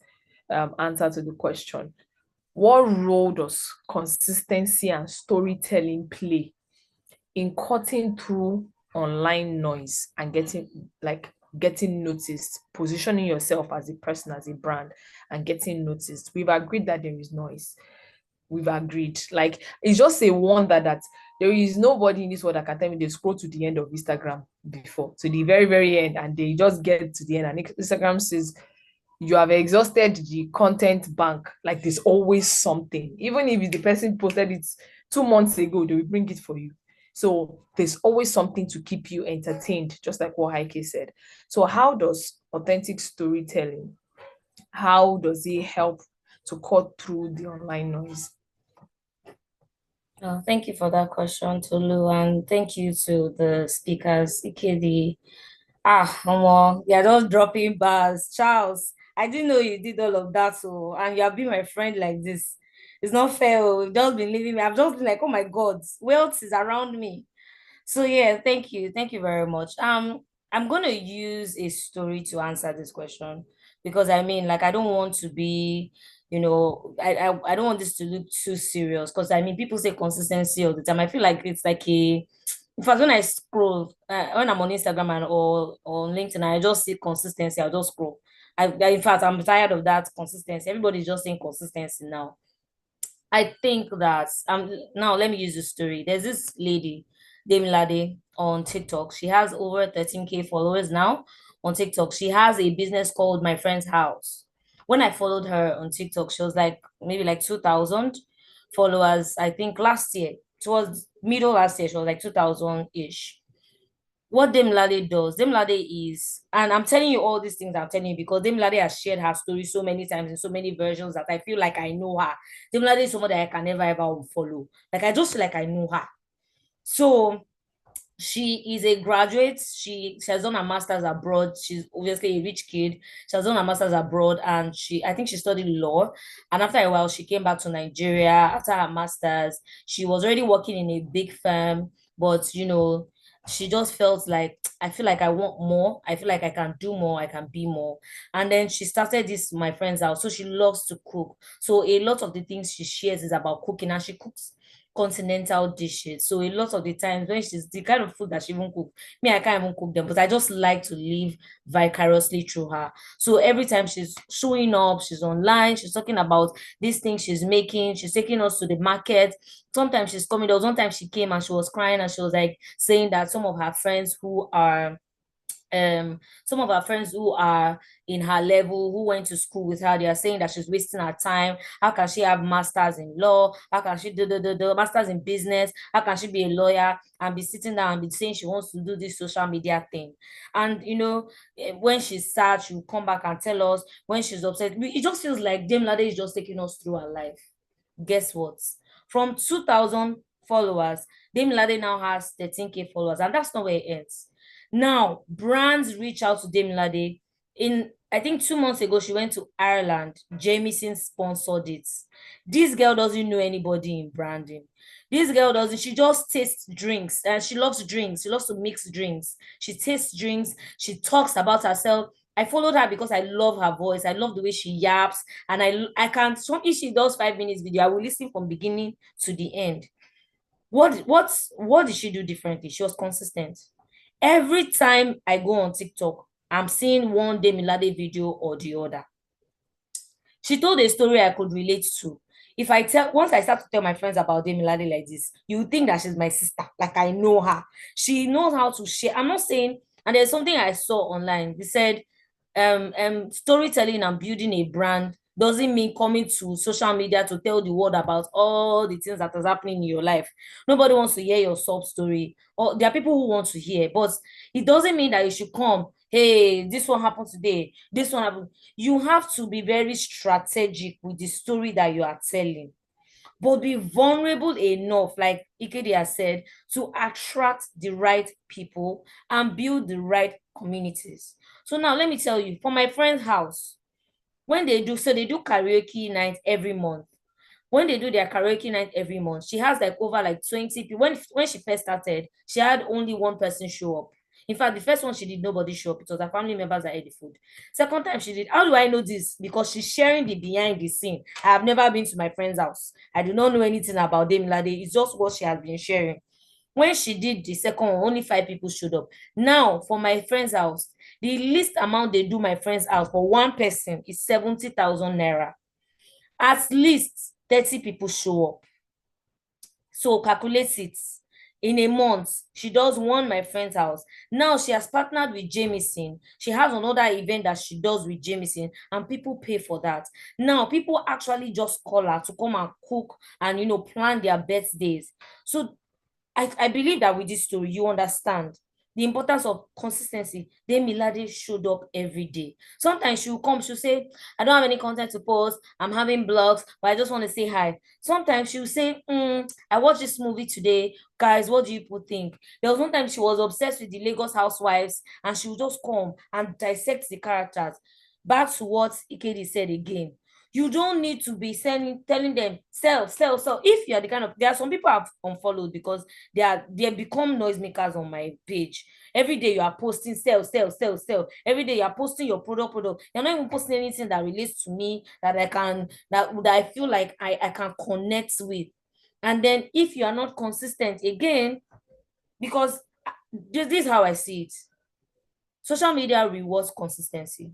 Speaker 1: answer to the question. What role does consistency and storytelling play in cutting through online noise and getting noticed, positioning yourself as a person, as a brand, and getting noticed? We've agreed that there is noise. We've agreed. Like, it's just a wonder that there is nobody in this world that can tell me they scroll to the end of Instagram before, to the very, very end, and they just get to the end. And Instagram says, you have exhausted the content bank. Like, there's always something. Even if the person posted it 2 months ago, they will bring it for you. So there's always something to keep you entertained, just like what Heike said. So how does authentic storytelling, how does it help to cut through the online noise?
Speaker 2: Thank you for that question, Tolu, and thank you to the speakers, Ikedi. You're just dropping bars. Charles, I didn't know you did all of that, so, and you have been my friend like this. It's not fair. We've just been leaving me. I've just been like, oh my God, wealth is around me. So yeah, thank you. Thank you very much. I'm gonna use a story to answer this question because I mean, like, I don't want to be, I don't want this to look too serious because I mean, people say consistency all the time. I feel like it's like in fact, when I scroll, when I'm on Instagram or on LinkedIn, I just see consistency. I'll just scroll. In fact, I'm tired of that consistency. Everybody's just saying consistency now. I think that now let me use the story. There's this lady, Demilade, on TikTok. She has over 13K followers now on TikTok. She has a business called My Friend's House. When I followed her on TikTok, she was like maybe like 2,000 followers. I think last year, towards middle last year, she was like 2,000-ish. What Demilade does, Demilade is, and I'm telling you all these things I'm telling you because Demilade has shared her story so many times in so many versions that I feel like I know her. Demilade is someone that I can never ever follow. Like, I just feel like I know her. So she is a graduate. She has done her master's abroad. She's obviously a rich kid. She has done her master's abroad, and I think she studied law. And after a while, she came back to Nigeria after her master's. She was already working in a big firm, but she just felt like, I feel like I want more. I feel like I can do more. I can be more. And then she started this My Friend's House. So she loves to cook. So a lot of the things she shares is about cooking, and she cooks continental dishes. So a lot of the times when she's the kind of food that she even cook, me, I can't even cook them, but I just like to live vicariously through her. So every time she's showing up, she's online, she's talking about these things she's making, she's taking us to the market. Sometimes she's coming. There was one time she came and she was crying and she was like saying that some of her friends who are in her level, who went to school with her, they are saying that she's wasting her time. How can she have masters in law? How can she do the masters in business? How can she be a lawyer and be sitting down and be saying she wants to do this social media thing? And when she's sad, she will come back and tell us. When she's upset, it just feels like Demilade is just taking us through her life. Guess what? From 2,000 followers, Demilade now has 13K followers, and that's not where it ends. Now, brands reach out to Demilade. I think 2 months ago, she went to Ireland. Jameson sponsored it. This girl doesn't know anybody in branding. This girl doesn't, she just tastes drinks, and she loves drinks. She loves to mix drinks. She tastes drinks. She talks about herself. I followed her because I love her voice. I love the way she yaps, and I can't. If she does 5 minutes video, I will listen from beginning to the end. What did she do differently? She was consistent. Every time I go on TikTok, I'm seeing one Demilade video or the other. She told a story I could relate to. Once I start to tell my friends about Demilade like this, you would think that she's my sister, like I know her. She knows how to share. I'm not saying, and there's something I saw online. They said, storytelling and building a brand doesn't mean coming to social media to tell the world about all the things that is happening in your life. Nobody wants to hear your sob story, or there are people who want to hear, but it doesn't mean that you should come, hey, this one happened today, this one happened. You have to be very strategic with the story that you are telling, but be vulnerable enough, like Ikedi has said, to attract the right people and build the right communities. So now let me tell you, for my friend's house, when they do, so they do karaoke night every month. When they do their karaoke night every month, she has like over like 20 people. When she first started, she had only one person show up. In fact, the first one she did, nobody show up. It was her family members that ate the food. Second time she did, how do I know this? Because she's sharing the behind the scene. I have never been to my friend's house. I do not know anything about them. It's just what she has been sharing. When she did the second one, only 5 people showed up. Now, for my friend's house, the least amount they do my friend's house for one person is 70,000 naira. At least 30 people show up. So calculate it. In a month, she does one my friend's house. Now she has partnered with Jameson. She has another event that she does with Jameson, and people pay for that. Now people actually just call her to come and cook and plan their birthdays. So I believe that with this story, you understand the importance of consistency. Then Milady showed up every day. Sometimes she'll come, she'll say, I don't have any content to post, I'm having blogs, but I just want to say hi. Sometimes she'll say, I watched this movie today. Guys, what do you people think? There was one time she was obsessed with the Lagos housewives, and she would just come and dissect the characters. Back to what Ikedi said again. You don't need to be telling them sell. If you are the kind of, there are some people I've unfollowed because they become noisemakers on my page. Every day you are posting sell. Every day you are posting your product. You're not even posting anything that relates to me, that I feel like I can connect with. And then if you are not consistent again, because this is how I see it. Social media rewards consistency.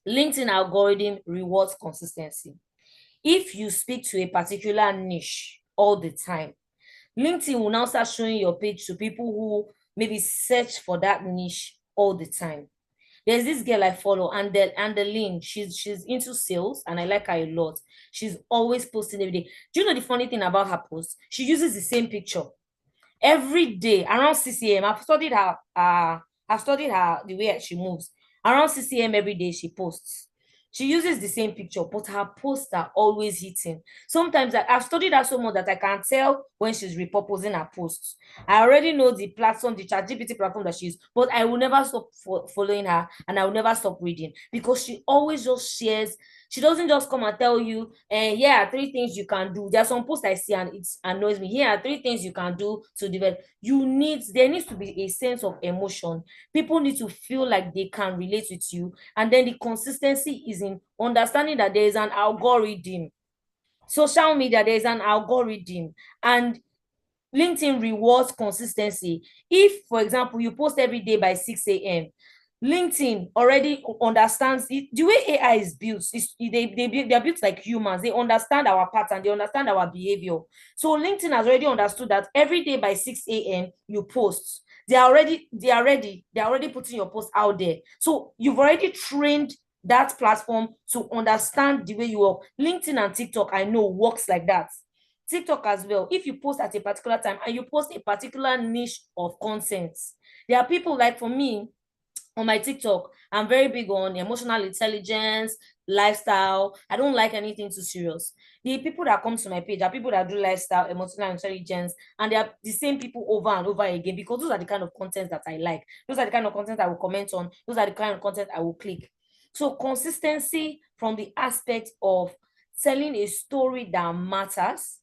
Speaker 2: LinkedIn algorithm rewards consistency. If you speak to a particular niche all the time, LinkedIn will now start showing your page to people who maybe search for that niche all the time. There's this girl I follow, Andeline. She's into sales, and I like her a lot. She's always posting every day. Do you know the funny thing about her posts? She uses the same picture every day around 6 a.m. I've studied her the way she moves. Around 6 a.m. every day she posts. She uses the same picture, but her posts are always hitting. Sometimes I've studied her so much that I can tell when she's repurposing her posts. I already know the platform, the ChatGPT platform that she's, but I will never stop following her, and I will never stop reading, because she always just shares. She doesn't just come and tell you, here are 3 things you can do. There are some posts I see and it annoys me. Here are 3 things you can do to develop. There needs to be a sense of emotion. People need to feel like they can relate with you. And then the consistency is in understanding that there is an algorithm. Social media, there is an algorithm. And LinkedIn rewards consistency. If, for example, you post every day by 6 a.m., LinkedIn already understands it. The way AI is built, they're built like humans. They understand our pattern, they understand our behavior. So LinkedIn has already understood that every day by 6 a.m. you post. They're already putting your post out there. So you've already trained that platform to understand the way you work. LinkedIn and TikTok, I know, works like that. TikTok as well. If you post at a particular time and you post a particular niche of content, there are people, like for me, on my TikTok, I'm very big on emotional intelligence, lifestyle. I don't like anything too serious. The people that come to my page are people that do lifestyle, emotional intelligence, and they are the same people over and over again, because those are the kind of content that I like. Those are the kind of content I will comment on. Those are the kind of content I will click. So consistency from the aspect of telling a story that matters.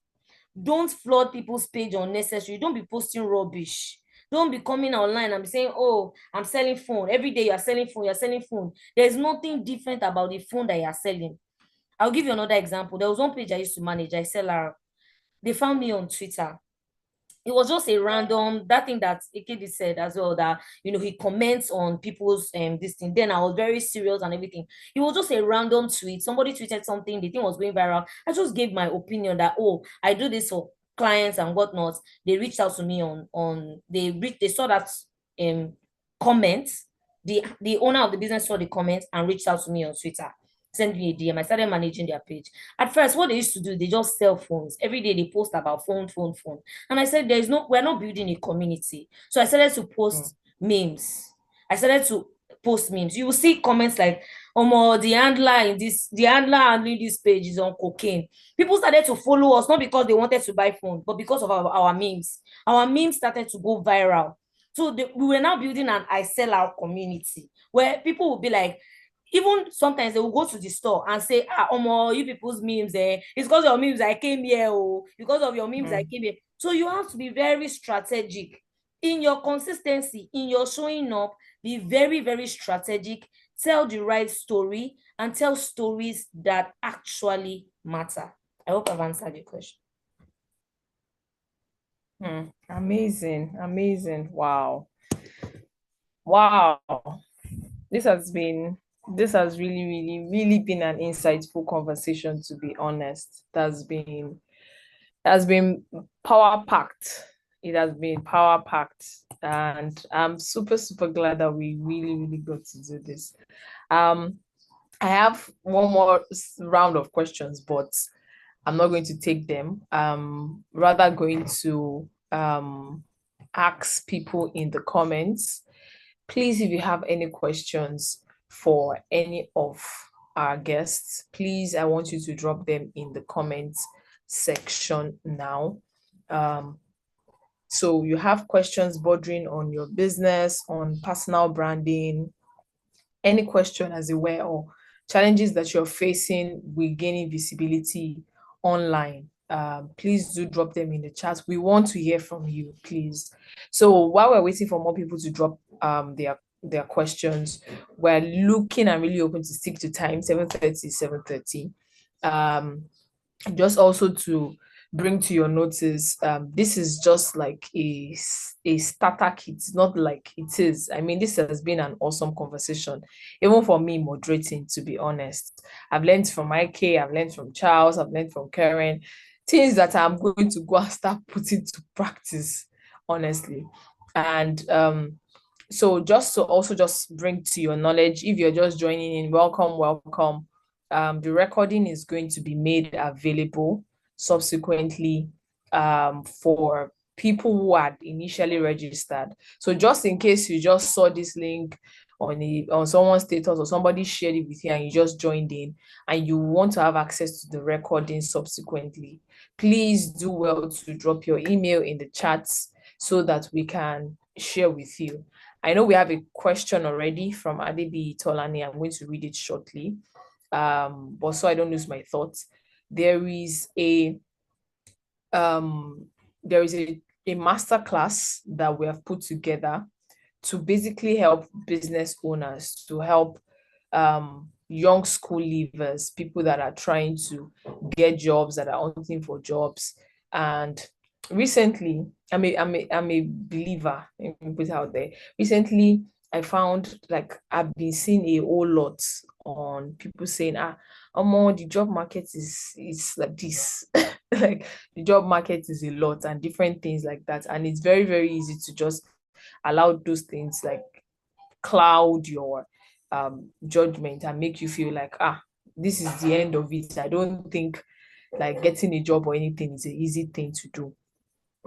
Speaker 2: Don't flood people's page unnecessarily. Don't be posting rubbish. Don't be coming online and be saying, oh, I'm selling phone. Every day you're selling phone. There's nothing different about the phone that you're selling. I'll give you another example. There was one page I used to manage. I sell her. They found me on Twitter. It was just a random, that thing that Ikedi said as well, that he comments on people's this thing. Then I was very serious and everything. It was just a random tweet. Somebody tweeted something, the thing was going viral. I just gave my opinion that, oh, I do this for clients and whatnot. They reached out to me they saw that comment. The owner of the business saw the comment and reached out to me on Twitter. send me a DM. I started managing their page. At first, what they used to do, they just sell phones. Every day they post about phone. And I said, we're not building a community. So I started to post memes. I started to post memes. You will see comments like, the handler handling this page is on cocaine. People started to follow us, not because they wanted to buy phones, but because of our memes. Our memes started to go viral. So we were now building an I sell out community where people will be like, even sometimes they will go to the store and say, you people's memes, it's because of your memes I came here, because of your memes I came here. So you have to be very strategic in your consistency, in your showing up. Be very, very strategic. Tell the right story and tell stories that actually matter. I hope I've answered your question.
Speaker 1: Amazing. Wow. This has really been an insightful conversation, to be honest. It has been power packed. It has been power packed, and I'm super glad that we really got to do this. I have one more round of questions, but I'm not going to take them. Rather going to ask people in the comments. Please, if you have any questions for any of our guests, please, I want you to drop them in the comments section now. So you have questions bordering on your business, on personal branding, any question as it were, or challenges that you're facing with gaining visibility online, please do drop them in the chat. We want to hear from you, please. So while we're waiting for more people to drop their questions, we're looking and really open to stick to time, 7:30. Just also to bring to your notice, this is just like a starter kit. It's not like it is. I mean, this has been an awesome conversation, even for me moderating, to be honest. I've learned from IK, I've learned from Charles, I've learned from Karen, things that I'm going to go and start putting to practice, honestly. And so just to also just bring to your knowledge, if you're just joining in, welcome. The recording is going to be made available subsequently for people who had initially registered. So just in case you just saw this link on someone's status, or somebody shared it with you and you just joined in and you want to have access to the recording subsequently, please do well to drop your email in the chats so that we can share with you. I know we have a question already from Adebi Tolani. I'm going to read it shortly. But so I don't lose my thoughts, there is a master class that we have put together to basically help business owners, to help young school leavers, people that are trying to get jobs, that are hunting for jobs. And recently, I'm a believer, let me put it out there. Recently, I found, like, I've been seeing a whole lot on people saying, the job market is like this. Like, the job market is a lot and different things like that. And it's very, very easy to just allow those things like cloud your judgment and make you feel like, this is the end of it. I don't think like getting a job or anything is an easy thing to do.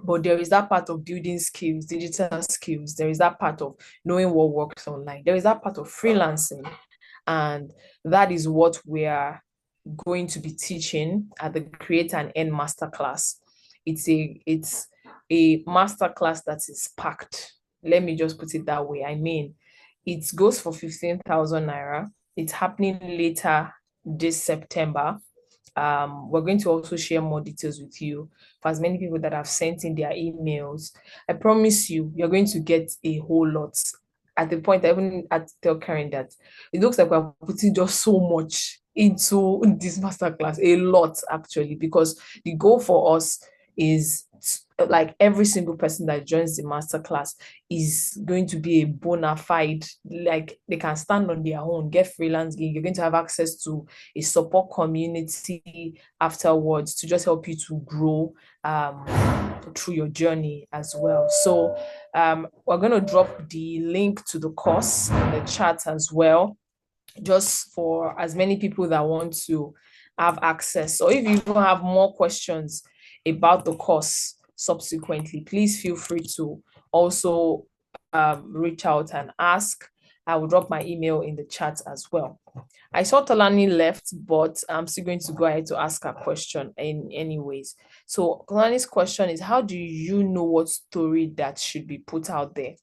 Speaker 1: But there is that part of building skills, digital skills. There is that part of knowing what works online. There is that part of freelancing. And that is what we are going to be teaching at the Create and Earn Masterclass. It's a masterclass that is packed. Let me just put it that way. I mean, it goes for 15,000 naira. It's happening later this September. We're going to also share more details with you for as many people that have sent in their emails. I promise you're going to get a whole lot. At the point, I even had to tell Karen that it looks like we're putting just so much into this masterclass, a lot actually, because the goal for us is like every single person that joins the masterclass is going to be a bona fide, like they can stand on their own, get freelance gig. You're going to have access to a support community afterwards to just help you to grow through your journey as well. So we're going to drop the link to the course in the chat as well. just for as many people that want to have access. So if you even have more questions about the course subsequently, please feel free to also reach out and ask. I will drop my email in the chat as well. I saw Tolani left, but I'm still going to go ahead to ask a question in anyways. So Tolani's question is, how do you know what story that should be put out there?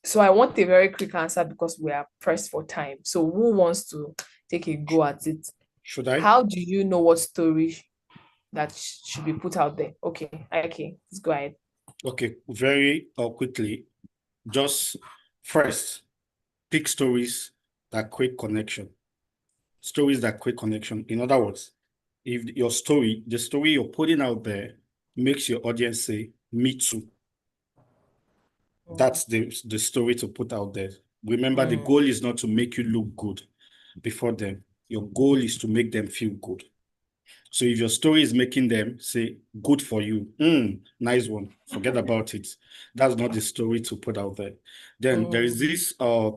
Speaker 1: So I want a very quick answer because we are pressed for time. So who wants to take a go at it?
Speaker 4: Should I?
Speaker 1: How do you know what story that should be put out there? Okay, let's go ahead.
Speaker 4: Okay, very quickly, just first, pick stories that create connection. Stories that create connection. In other words, if your story, the story you're putting out there makes your audience say, me too. That's the story to put out there. Remember, the goal is not to make you look good before them. Your goal is to make them feel good. So if your story is making them say, good for you, nice one, forget about it. That's not the story to put out there. Then there is this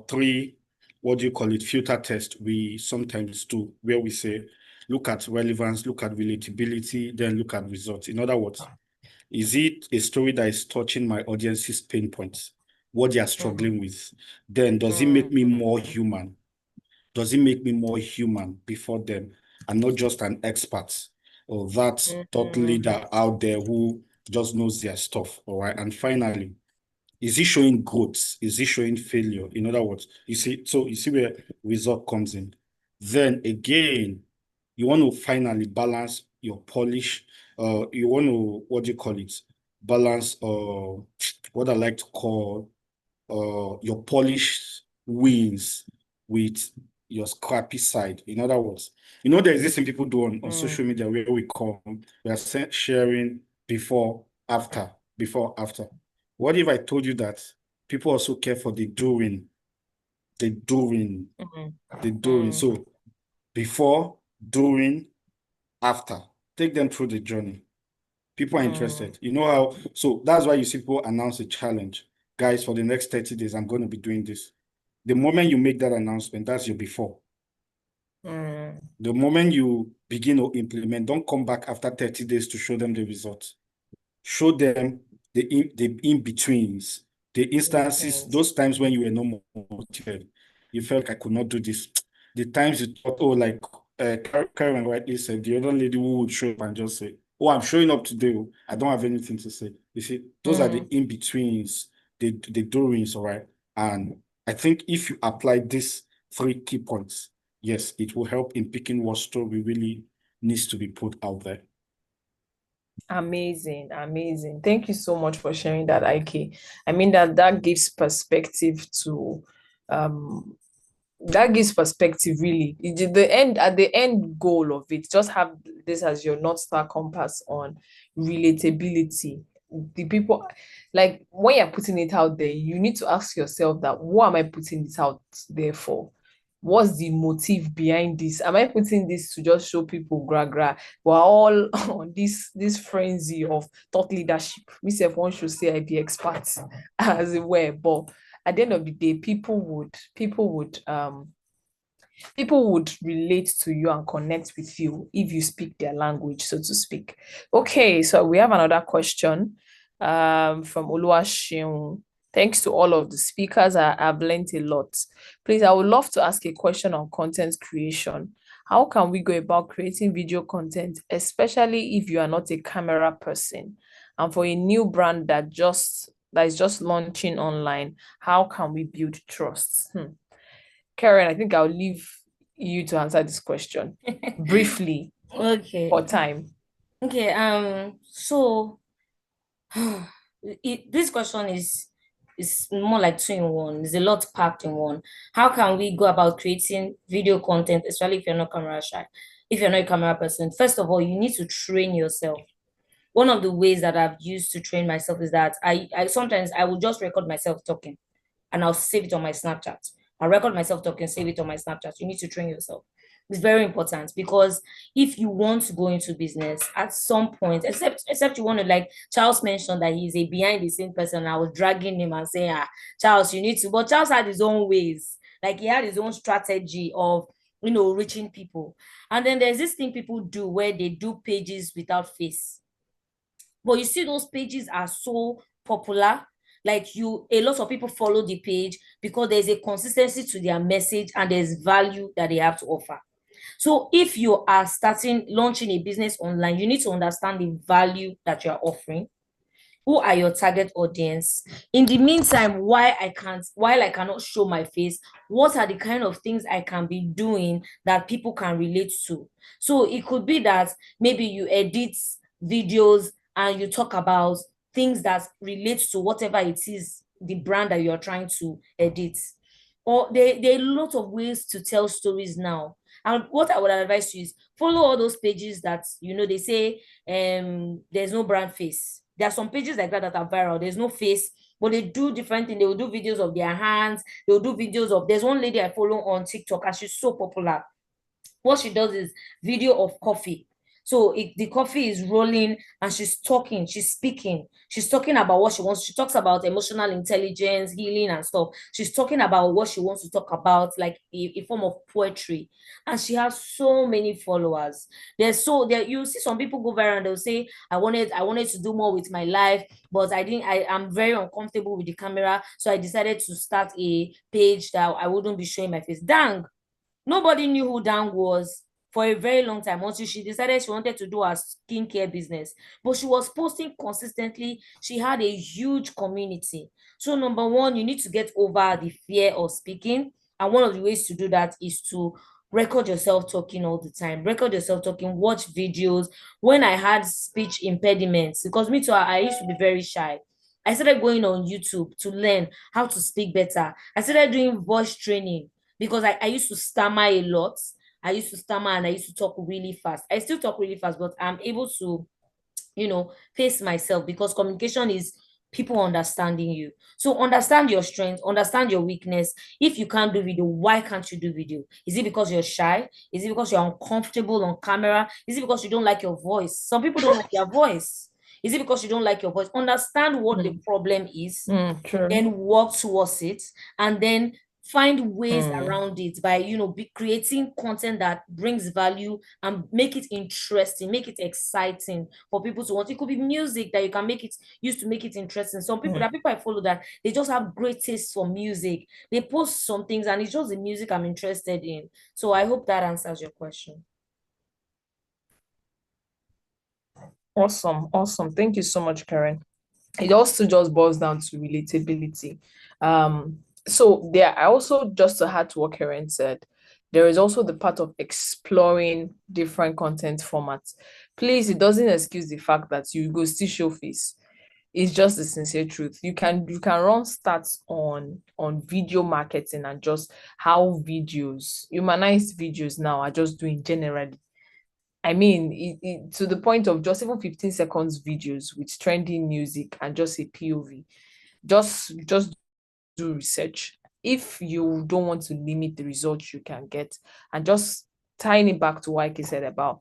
Speaker 4: three, what do you call it, filter test we sometimes do, where we say, look at relevance, look at relatability, then look at results. In other words, is it a story that is touching my audience's pain points, what they are struggling with? Then does it make me more human? Does it make me more human before them and not just an expert or that thought leader out there who just knows their stuff? All right. And finally, is he showing growth? Is he showing failure? In other words, you see where result comes in. Then again, you want to finally balance your polish. You want to, what do you call it? Balance what I like to call your polished wins with your scrappy side. In other words, there's this thing people do on social media where we are sharing before, after. What if I told you that people also care for the doing? So before, during, after. Take them through the journey. People are interested. You know how, so that's why you see people announce a challenge. Guys, for the next 30 days, I'm going to be doing this. The moment you make that announcement, that's your before. The moment you begin to implement, don't come back after 30 days to show them the results. Show them the in-betweens, the instances, those times when you were no more motivated. You felt like I could not do this. The times you thought, oh, like Karen rightly said, the other lady who would show up and just say, oh, I'm showing up today. I don't have anything to say. You see, those are the in-betweens, the doings, all right? And I think if you apply these 3 key points, yes, it will help in picking what story really needs to be put out there.
Speaker 1: Amazing. Thank you so much for sharing that, IK. I mean that gives perspective to really. The end goal of it, just have this as your North Star compass on relatability. The people, like when you're putting it out there, you need to ask yourself that, what am I putting it out there for? What's the motive behind this? Am I putting this to just show people gra? We're all on this frenzy of thought leadership. Myself, one should say I be experts as it were, but at the end of the day, people would relate to you and connect with you if you speak their language, so to speak. Okay, so we have another question from Oluwaseun. Thanks to all of the speakers. I've learned a lot. Please, I would love to ask a question on content creation. How can we go about creating video content, especially if you are not a camera person? And for a new brand that is just launching online, how can we build trust? Karen, I think I'll leave you to answer this question briefly.
Speaker 2: Okay.
Speaker 1: For time.
Speaker 2: Okay. So this question is more like 2 in 1. There's a lot packed in one. How can we go about creating video content, especially if you're not camera shy, if you're not a camera person? First of all, you need to train yourself. One of the ways that I've used to train myself is that I sometimes I will just record myself talking and I'll save it on my Snapchat. I'll record myself talking, save it on my Snapchat. You need to train yourself. It's very important, because if you want to go into business at some point, except you want to, like Charles mentioned that he's a behind the scene person. I was dragging him and saying, Charles, you need to, but Charles had his own ways. Like he had his own strategy of, you know, reaching people. And then there's this thing people do where they do pages without face. But you see, those pages are so popular. Like a lot of people follow the page because there's a consistency to their message and there's value that they have to offer. So if you are launching a business online, you need to understand the value that you're offering. Who are your target audience? In the meantime, while I cannot show my face, what are the kind of things I can be doing that people can relate to? So it could be that maybe you edit videos and you talk about things that relate to whatever it is, the brand that you're trying to edit. Or there are a lot of ways to tell stories now. And what I would advise you is follow all those pages that, you know, they say there's no brand face. There are some pages like that are viral. There's no face, but they do different things. They will do videos of their hands. They'll do videos of, there's one lady I follow on TikTok and she's so popular. What she does is video of coffee. So the coffee is rolling and she's talking, she's speaking, she's talking about what she wants. She talks about emotional intelligence, healing and stuff. She's talking about what she wants to talk about, like a form of poetry. And she has so many followers. You see some people go viral and they'll say, I wanted to do more with my life, but I'm very uncomfortable with the camera. So I decided to start a page that I wouldn't be showing my face. Dang, nobody knew who Dan was for a very long time until she decided she wanted to do her skincare business. But she was posting consistently. She had a huge community. So number one, you need to get over the fear of speaking. And one of the ways to do that is to record yourself talking all the time. Record yourself talking, watch videos. When I had speech impediments, because me too, I used to be very shy. I started going on YouTube to learn how to speak better. I started doing voice training because I used to stammer a lot. I used to stammer and I used to talk really fast. I still talk really fast, but I'm able to, you know, pace myself because communication is people understanding you. So understand your strength, understand your weakness. If you can't do video, why can't you do video? Is it because you're shy? Is it because you're uncomfortable on camera? Is it because you don't like your voice? Some people don't like their voice. Is it because you don't like your voice? Understand what the problem is,
Speaker 1: True.
Speaker 2: then work towards it, and then find ways around it by, you know, creating content that brings value and make it interesting, make it exciting for people to want. It could be music that you can make it used to make it interesting. Some people, that people I follow, that they just have great taste for music. They post some things and it's just the music I'm interested in. So I hope that answers your question.
Speaker 1: Awesome. Thank you so much, Karen. It also just boils down to relatability. So there, I also, just to add to what Karen said, there is also the part of exploring different content formats. Please, it doesn't excuse the fact that you go still show face. It's just the sincere truth. You can run stats on video marketing and just how humanized videos now are just doing generally. I mean, to the point of just even 15 seconds videos with trending music and just a POV. Just do research if you don't want to limit the results you can get. And just tying it back to what Ike said about,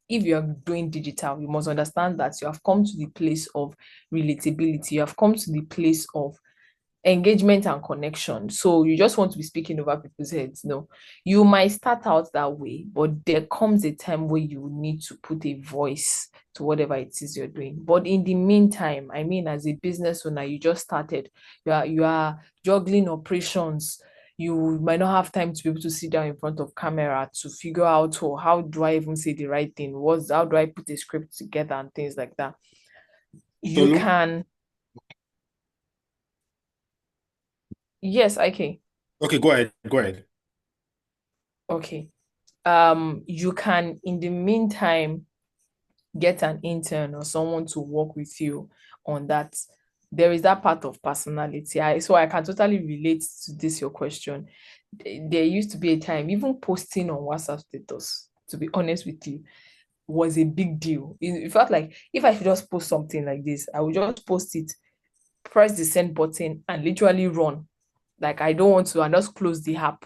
Speaker 1: if you're doing digital, you must understand that you have come to the place of relatability. You have come to the place of engagement and connection. So you just want to be speaking over people's heads. No, you might start out that way, but there comes a time where you need to put a voice to whatever it is you're doing. But in the meantime, I mean, as a business owner, you just started, you are juggling operations. You might not have time to be able to sit down in front of camera to figure out, oh, how do I even say the right thing? How do I put a script together and things like that? You can. Yes, okay.
Speaker 4: Okay, go ahead.
Speaker 1: Okay. You can, in the meantime, get an intern or someone to work with you on that. There is that part of personality. So I can totally relate to this, your question. There used to be a time, even posting on WhatsApp status, to be honest with you, was a big deal. It felt like if I should just post something like this, I would just post it, press the send button, and literally run. Like, I don't want to, and just close the app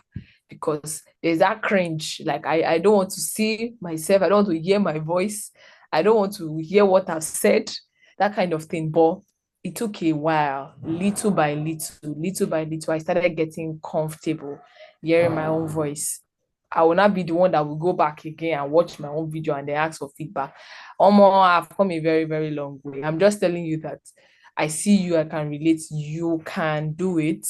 Speaker 1: because there's that cringe. Like, I don't want to see myself. I don't want to hear my voice. I don't want to hear what I've said, that kind of thing. But it took a while, little by little, I started getting comfortable hearing my own voice. I will not be the one that will go back again and watch my own video and then ask for feedback. I've come a very, very long way. I'm just telling you that I see you, I can relate. You can do it.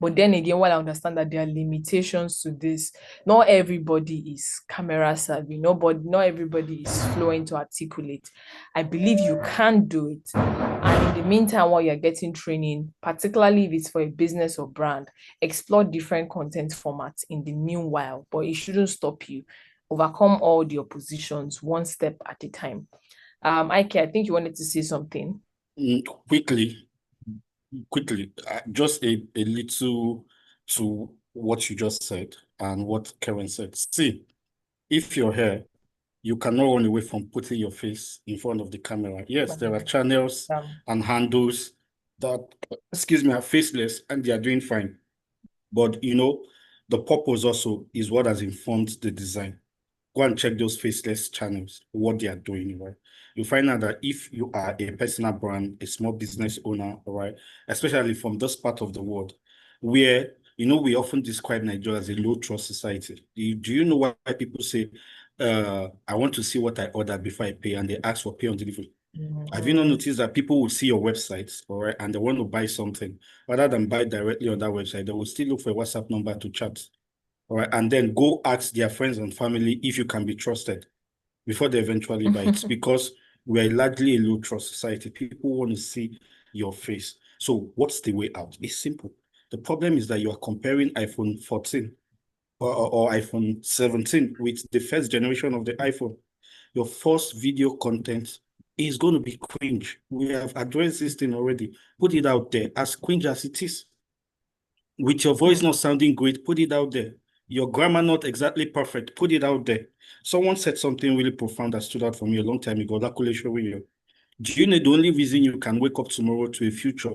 Speaker 1: But then again, while I understand that there are limitations to this, not everybody is camera savvy. Not everybody is fluent to articulate. I believe you can do it. And in the meantime, while you're getting training, particularly if it's for a business or brand, explore different content formats in the meanwhile, but it shouldn't stop you. Overcome all the oppositions one step at a time. Ike, I think you wanted to say something.
Speaker 4: Quickly, just a little to what you just said and what Karen said. See, if you're here, you cannot run away from putting your face in front of the camera. Yes, there are channels and handles that, are faceless and they are doing fine. But the purpose also is what has informed the design. Go and check those faceless channels, what they are doing, right? You find out that if you are a personal brand, a small business owner, all right, especially from this part of the world, where, we often describe Nigeria as a low trust society. Do you know why people say, I want to see what I ordered before I pay, and they ask for pay on delivery? Have you not noticed that people will see your website, all right, and they want to buy something, rather than buy directly on that website, they will still look for a WhatsApp number to chat, all right, and then go ask their friends and family if you can be trusted before they eventually buy it, because we are largely a low trust society. People want to see your face. So what's the way out? It's simple. The problem is that you are comparing iPhone 14 or iPhone 17 with the first generation of the iPhone. Your first video content is going to be cringe. We have addressed this thing already. Put it out there, as cringe as it is. With your voice not sounding great, put it out there. Your grammar not exactly perfect, put it out there. Someone said something really profound that stood out for me a long time ago. Do you know the only reason you can wake up tomorrow to a future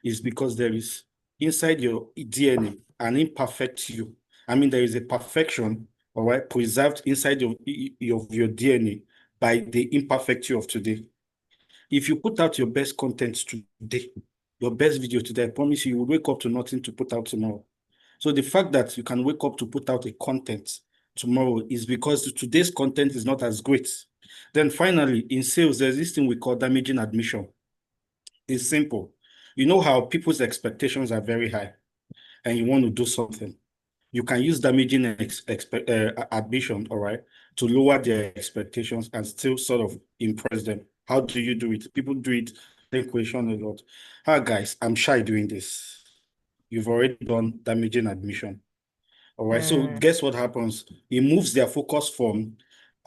Speaker 4: is because there is inside your DNA an imperfect you. I mean, there is a perfection, all right, preserved inside of your DNA by the imperfect you of today. If you put out your best content today, your best video today, I promise you will wake up to nothing to put out tomorrow. So the fact that you can wake up to put out a content tomorrow is because today's content is not as great. Then finally, in sales, there's this thing we call damaging admission. It's simple. You know how people's expectations are very high and you want to do something. You can use damaging admission, all right, to lower their expectations and still sort of impress them. How do you do it? People do it, they question a lot. Hi, guys, I'm shy doing this. You've already done damaging admission. All right. So guess what happens? It moves their focus from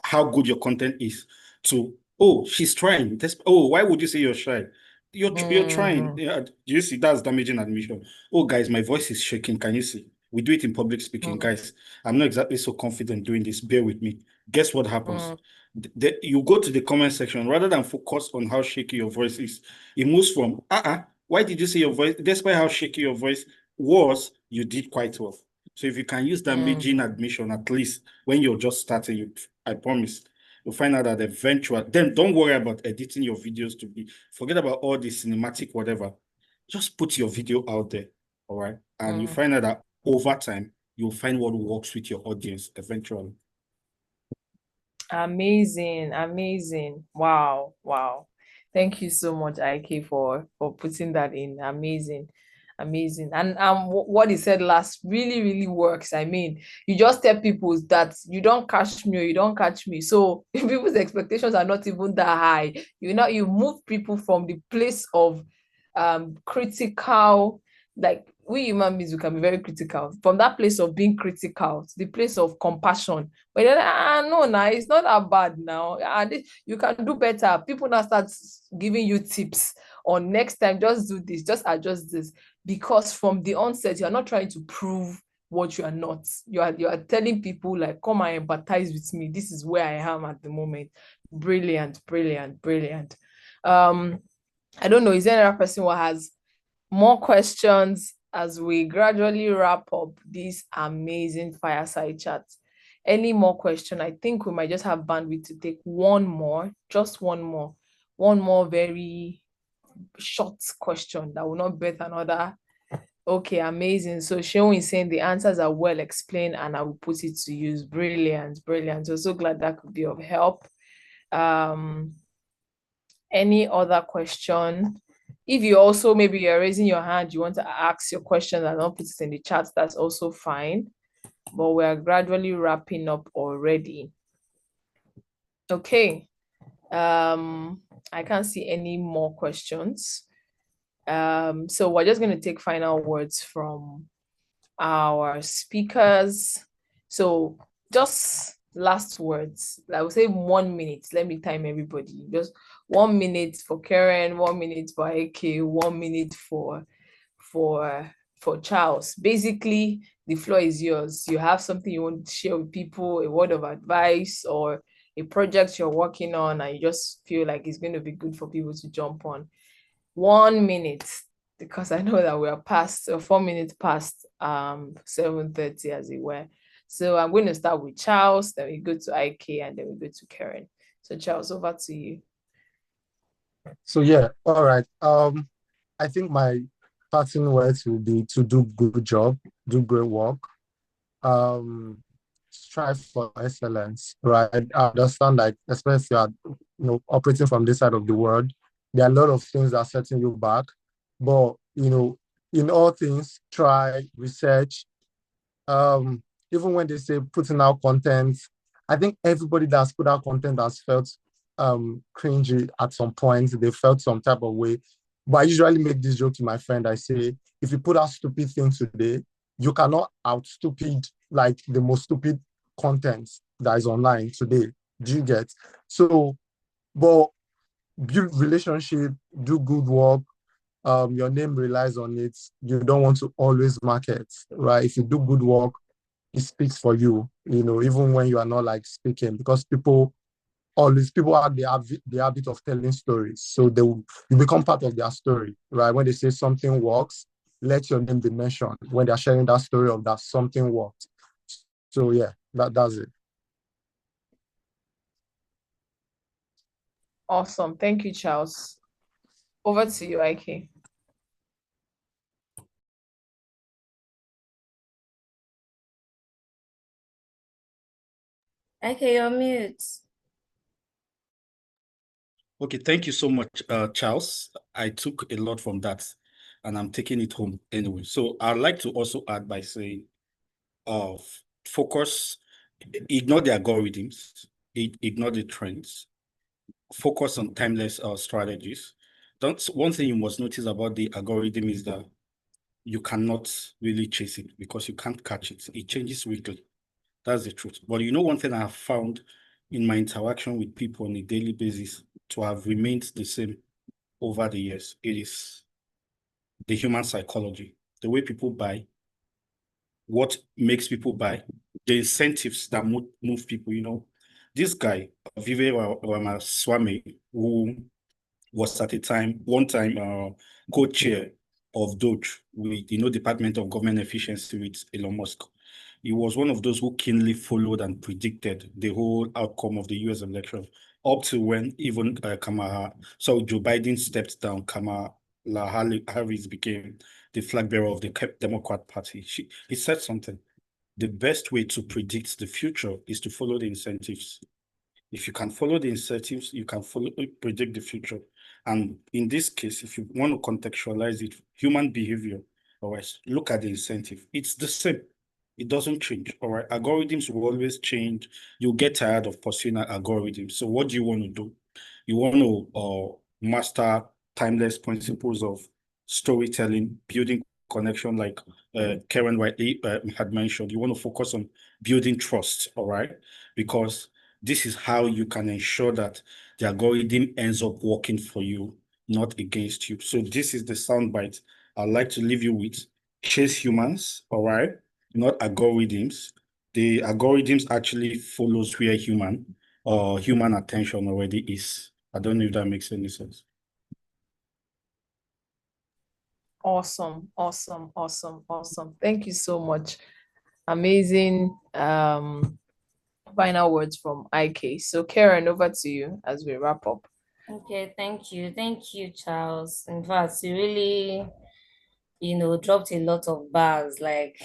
Speaker 4: how good your content is to, oh, she's trying. Oh, why would you say you're shy? You're trying. Yeah, do you see that's damaging admission? Oh, guys, my voice is shaking. Can you see? We do it in public speaking, guys. I'm not exactly so confident doing this. Bear with me. Guess what happens? You go to the comment section rather than focus on how shaky your voice is. It moves from, why did you say your voice, despite how shaky your voice was, you did quite well. So if you can use damaging admission, at least when you're just starting, I promise, you'll find out that eventually, then don't worry about editing your videos forget about all the cinematic, whatever. Just put your video out there, all right? And you find out that over time, you'll find what works with your audience eventually.
Speaker 1: Amazing. Wow. Thank you so much, Ike, for putting that in. Amazing. And what he said last really works. I mean, you just tell people that you don't catch me or you don't catch me. So if people's expectations are not even that high, you move people from the place of critical, like we human beings, we can be very critical, from that place of being critical to the place of compassion. But then, no, it's not that bad now. You can do better. People now start giving you tips on next time, just do this, just adjust this. Because from the onset, you're not trying to prove what you are not. You are telling people, like, come and empathize with me. This is where I am at the moment. Brilliant. I don't know, is there another person who has more questions as we gradually wrap up this amazing fireside chat? Any more question? I think we might just have bandwidth to take one more very short question that will not birth another. Okay, amazing. So Seun is saying the answers are well explained and I will put it to use. Brilliant, brilliant. So glad that could be of help. Any other question? If you also, maybe you're raising your hand, you want to ask your question and not put it in the chat, that's also fine. But we're gradually wrapping up already. Okay. I can't see any more questions. So we're just going to take final words from our speakers. So just last words. I would say 1 minute. Let me time everybody. Just 1 minute for Karen, 1 minute for AK, 1 minute for Charles. Basically, the floor is yours. You have something you want to share with people, a word of advice, or a project you're working on, and you just feel like it's going to be good for people to jump on. 1 minute, because I know that we are past 4 minutes past 7:30 as it were. So I'm going to start with Charles, then we go to IK, and then we go to Karen. So Charles, over to you.
Speaker 3: So yeah, all right. I think my parting words will be to do good job, do great work, strive for excellence, right? I understand, like, especially operating from this side of the world, there are a lot of things that are setting you back. But in all things, try, research. Even when they say putting out content, I think everybody that's put out content has felt cringy at some point. They felt some type of way. But I usually make this joke to my friend. I say, if you put out stupid things today, you cannot out stupid like the most stupid content that is online today. Do you get? So, but build relationship, do good work. Your name relies on it. You don't want to always market, right? If you do good work, it speaks for you, even when you are not like speaking, because people have the habit of telling stories. So you become part of their story, right? When they say something works, let your name be mentioned when they're sharing that story of that something worked. So yeah, that's it.
Speaker 1: Awesome. Thank you, Charles. Over to you, IK.
Speaker 2: IK, you're mute.
Speaker 4: Okay, thank you so much, Charles. I took a lot from that, and I'm taking it home anyway. So I'd like to also add by saying, focus, ignore the algorithms, ignore the trends, focus on timeless strategies. One thing you must notice about the algorithm is that you cannot really chase it because you can't catch it. It changes weekly. That's the truth. But one thing I have found in my interaction with people on a daily basis to have remained the same over the years, it is the human psychology, the way people buy, what makes people buy, the incentives that move people. This guy, Vivek Ramaswamy, who was at one time co-chair of DOGE with Department of Government Efficiency with Elon Musk. He was one of those who keenly followed and predicted the whole outcome of the US election, up to when even Joe Biden stepped down. Kamala Harris became the flag bearer of the Democrat Party. He said something. The best way to predict the future is to follow the incentives. If you can follow the incentives, you can predict the future. And in this case, if you want to contextualize it, human behavior, all right, look at the incentive. It's the same. It doesn't change, all right? Algorithms will always change. You'll get tired of pursuing algorithms. So what do you want to do? You want to master timeless principles of storytelling, building connection, like Karen rightly had mentioned. You want to focus on building trust, all right? Because this is how you can ensure that the algorithm ends up working for you, not against you. So this is the soundbite I'd like to leave you with. Chase humans, all right? Not algorithms. The algorithms actually follows where human attention already is. I don't know if that makes any sense.
Speaker 1: Awesome, awesome, awesome, awesome. Thank you so much. Amazing final words from IK. So Karen, over to you as we wrap up.
Speaker 2: Okay, thank you. Thank you, Charles. In fact, you really, dropped a lot of bars. Like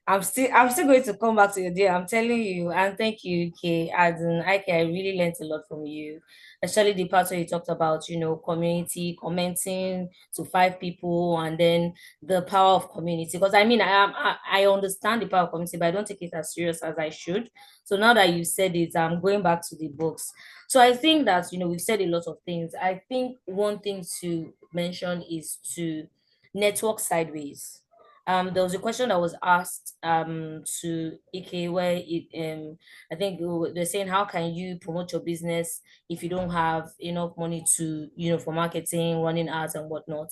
Speaker 2: I'm still going to come back to your deal. I'm telling you. And thank you, Kay. As in, I really learned a lot from you. Especially the part where you talked about, community, commenting to 5 people, and then the power of community. Because I mean, I understand the power of community, but I don't take it as serious as I should. So now that you said it, I'm going back to the books. So I think that, we've said a lot of things. I think one thing to mention is to network sideways. There was a question that was asked to Ike where I think they're saying, how can you promote your business if you don't have enough money to, for marketing, running ads and whatnot?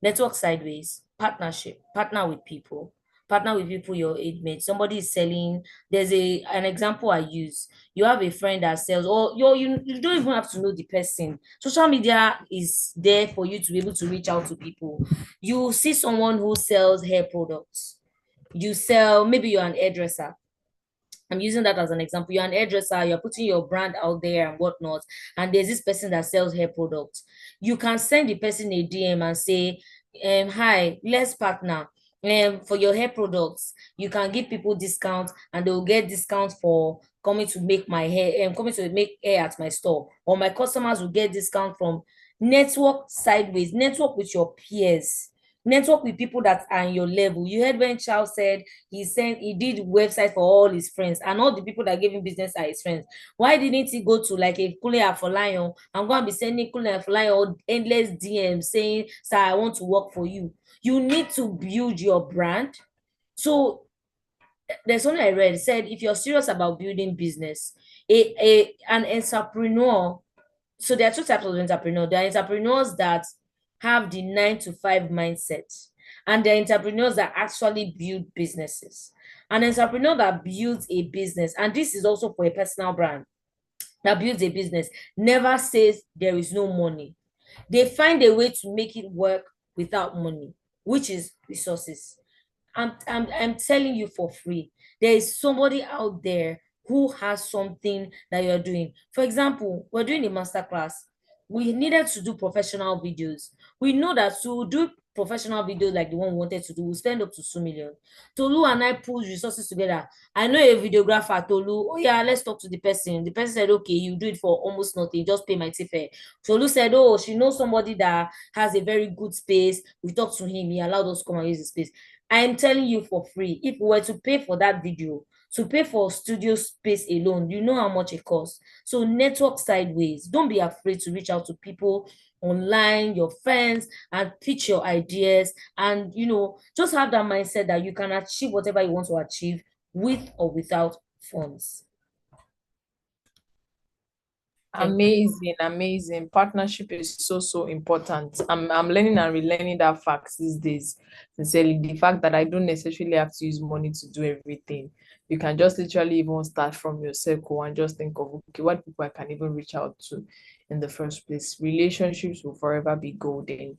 Speaker 2: Network sideways, partner with people, your age mates. Somebody is selling. There's an example I use. You have a friend that sells, or you don't even have to know the person. Social media is there for you to be able to reach out to people. You see someone who sells hair products. You sell, maybe you're an hairdresser. I'm using that as an example. You're an hairdresser, you're putting your brand out there and whatnot, and there's this person that sells hair products. You can send the person a DM and say, hi, let's partner. For your hair products, you can give people discounts and they'll get discounts for coming to make my hair, coming to make hair at my store, or my customers will get discount from. Network sideways, network with your peers, network with people that are in your level. You heard when Charles said he did website for all his friends, and all the people that gave him business are his friends. Why didn't he go to like a Kule Afolayan and go and be sending Kule Afolayan endless DM saying, sir, I want to work for you? You need to build your brand. So there's something I read, it said if you're serious about building business, an entrepreneur, so there are two types of entrepreneurs. There are entrepreneurs that have the 9 to 5 mindset, and there are entrepreneurs that actually build businesses. An entrepreneur that builds a business, and this is also for a personal brand, that builds a business, never says there is no money. They find a way to make it work without money, which is resources. I'm telling you for free. There is somebody out there who has something that you're doing. For example, we're doing a masterclass. We needed to do professional videos. We know that to do professional videos like the one we wanted to do, we spend up to 2 million. Tolu and I pulled resources together. I know a videographer, Tolu. Oh yeah, let's talk to the person. The person said, okay, you do it for almost nothing. Just pay my tip fare. Tolu said, oh, she knows somebody that has a very good space. We talked to him. He allowed us to come and use the space. I am telling you for free, if we were to pay for that video, to pay for studio space alone, you know how much it costs. So network sideways. Don't be afraid to reach out to people online, your friends, and pitch your ideas. And, just have that mindset that you can achieve whatever you want to achieve with or without funds.
Speaker 1: Amazing, amazing. Partnership is so important. I'm learning and relearning that fact these days. Sincerely, the fact that I don't necessarily have to use money to do everything. You can just literally even start from your circle and just think of, okay, what people I can even reach out to in the first place. Relationships will forever be golden.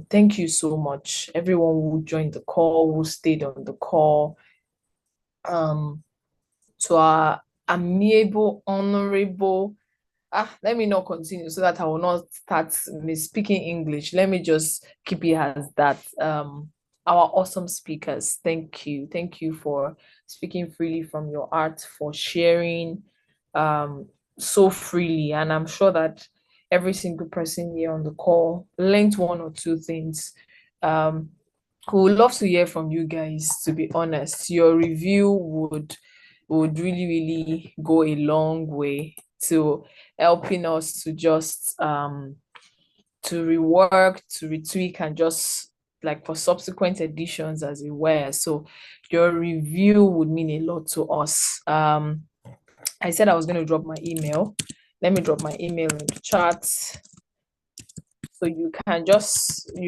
Speaker 1: Thank you so much, everyone who joined the call, who stayed on the call. To our amiable, honorable, let me not continue so that I will not start speaking English. Let me just keep it as that. Our awesome speakers, thank you. Thank you for speaking freely from your heart, for sharing so freely. And I'm sure that every single person here on the call learned one or two things. We would love to hear from you guys, to be honest. Your review would really go a long way to helping us to just to rework, to retweak, and just like for subsequent editions as it were. So your review would mean a lot to us. I said I was going to drop my email. Let me drop my email in the chat. So you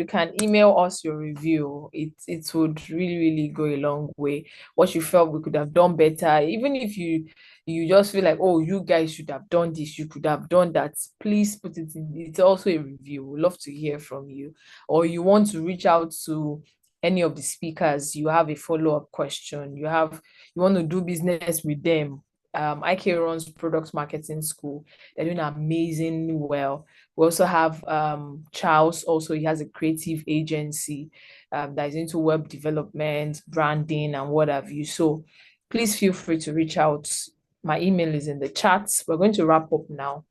Speaker 1: can email us your review. It would really go a long way. What you felt we could have done better, even if you just feel like, oh, you guys should have done this, you could have done that, please put it in. It's also a review. We'd love to hear from you. Or you want to reach out to any of the speakers, you have a follow-up question, you want to do business with them, IK runs product marketing school. They're doing amazingly well. We also have Charles. Also, he has a creative agency that is into web development, branding, and what have you. So please feel free to reach out. My email is in the chat. We're going to wrap up now.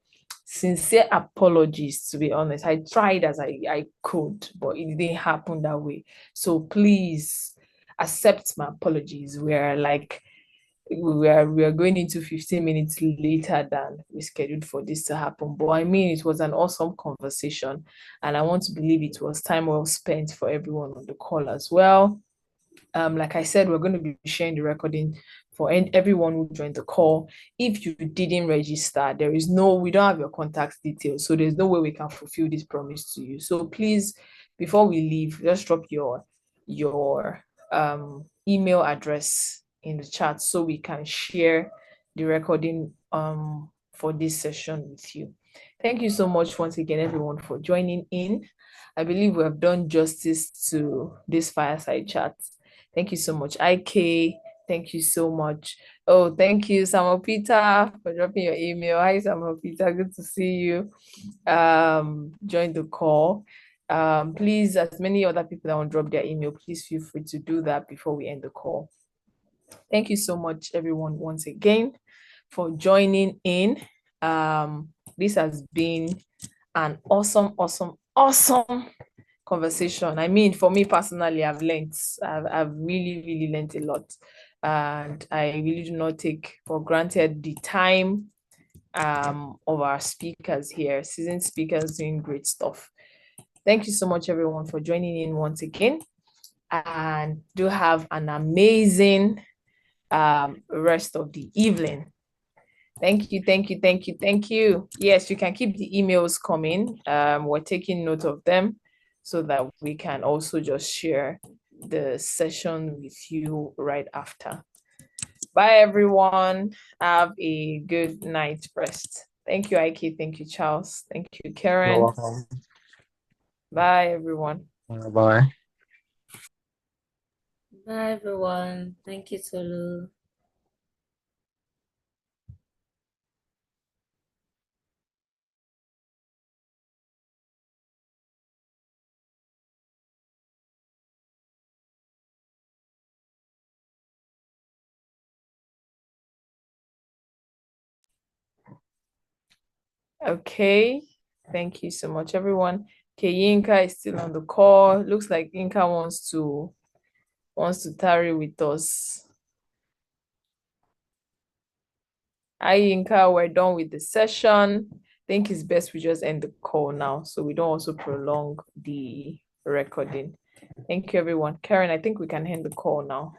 Speaker 1: Sincere apologies, to be honest. I tried as I could, but it didn't happen that way. So please accept my apologies. We are going into 15 minutes later than we scheduled for this to happen. But I mean, it was an awesome conversation, and I want to believe it was time well spent for everyone on the call as well. Like I said, we're going to be sharing the recording for everyone who joined the call. If you didn't register, we don't have your contact details, so there's no way we can fulfill this promise to you. So please, before we leave, just drop your email address in the chat so we can share the recording for this session with you. Thank you so much once again, everyone, for joining in. I believe we have done justice to this fireside chat. Thank you so much, IK. Thank you so much. Oh, thank you, Samuel Peter, for dropping your email. Hi, Samuel Peter. Good to see you. Join the call. Please, as many other people that want to drop their email, please feel free to do that before we end the call. Thank you so much, everyone, once again, for joining in. This has been an awesome conversation. I mean, for me personally, I've really learned a lot, and I really do not take for granted the time of our speakers here, seasoned speakers doing great stuff. Thank you so much, everyone, for joining in once again, and do have an amazing rest of the evening. Thank you. Yes, you can keep the emails coming. We're taking note of them so that we can also just share the session with you right after. Bye, everyone. Have a good night rest. Thank you, Ike. Thank you, Charles. Thank you, Karen.
Speaker 3: You're welcome.
Speaker 1: Bye, everyone.
Speaker 3: Bye.
Speaker 2: Bye, everyone. Thank you, Tolu.
Speaker 1: Okay. Thank you so much, everyone. Okay, Yinka is still on the call. Looks like Yinka wants to tarry with us. Hi, Yinka, we're done with the session. I think it's best we just end the call now so we don't also prolong the recording. Thank you, everyone. Karen, I think we can end the call now.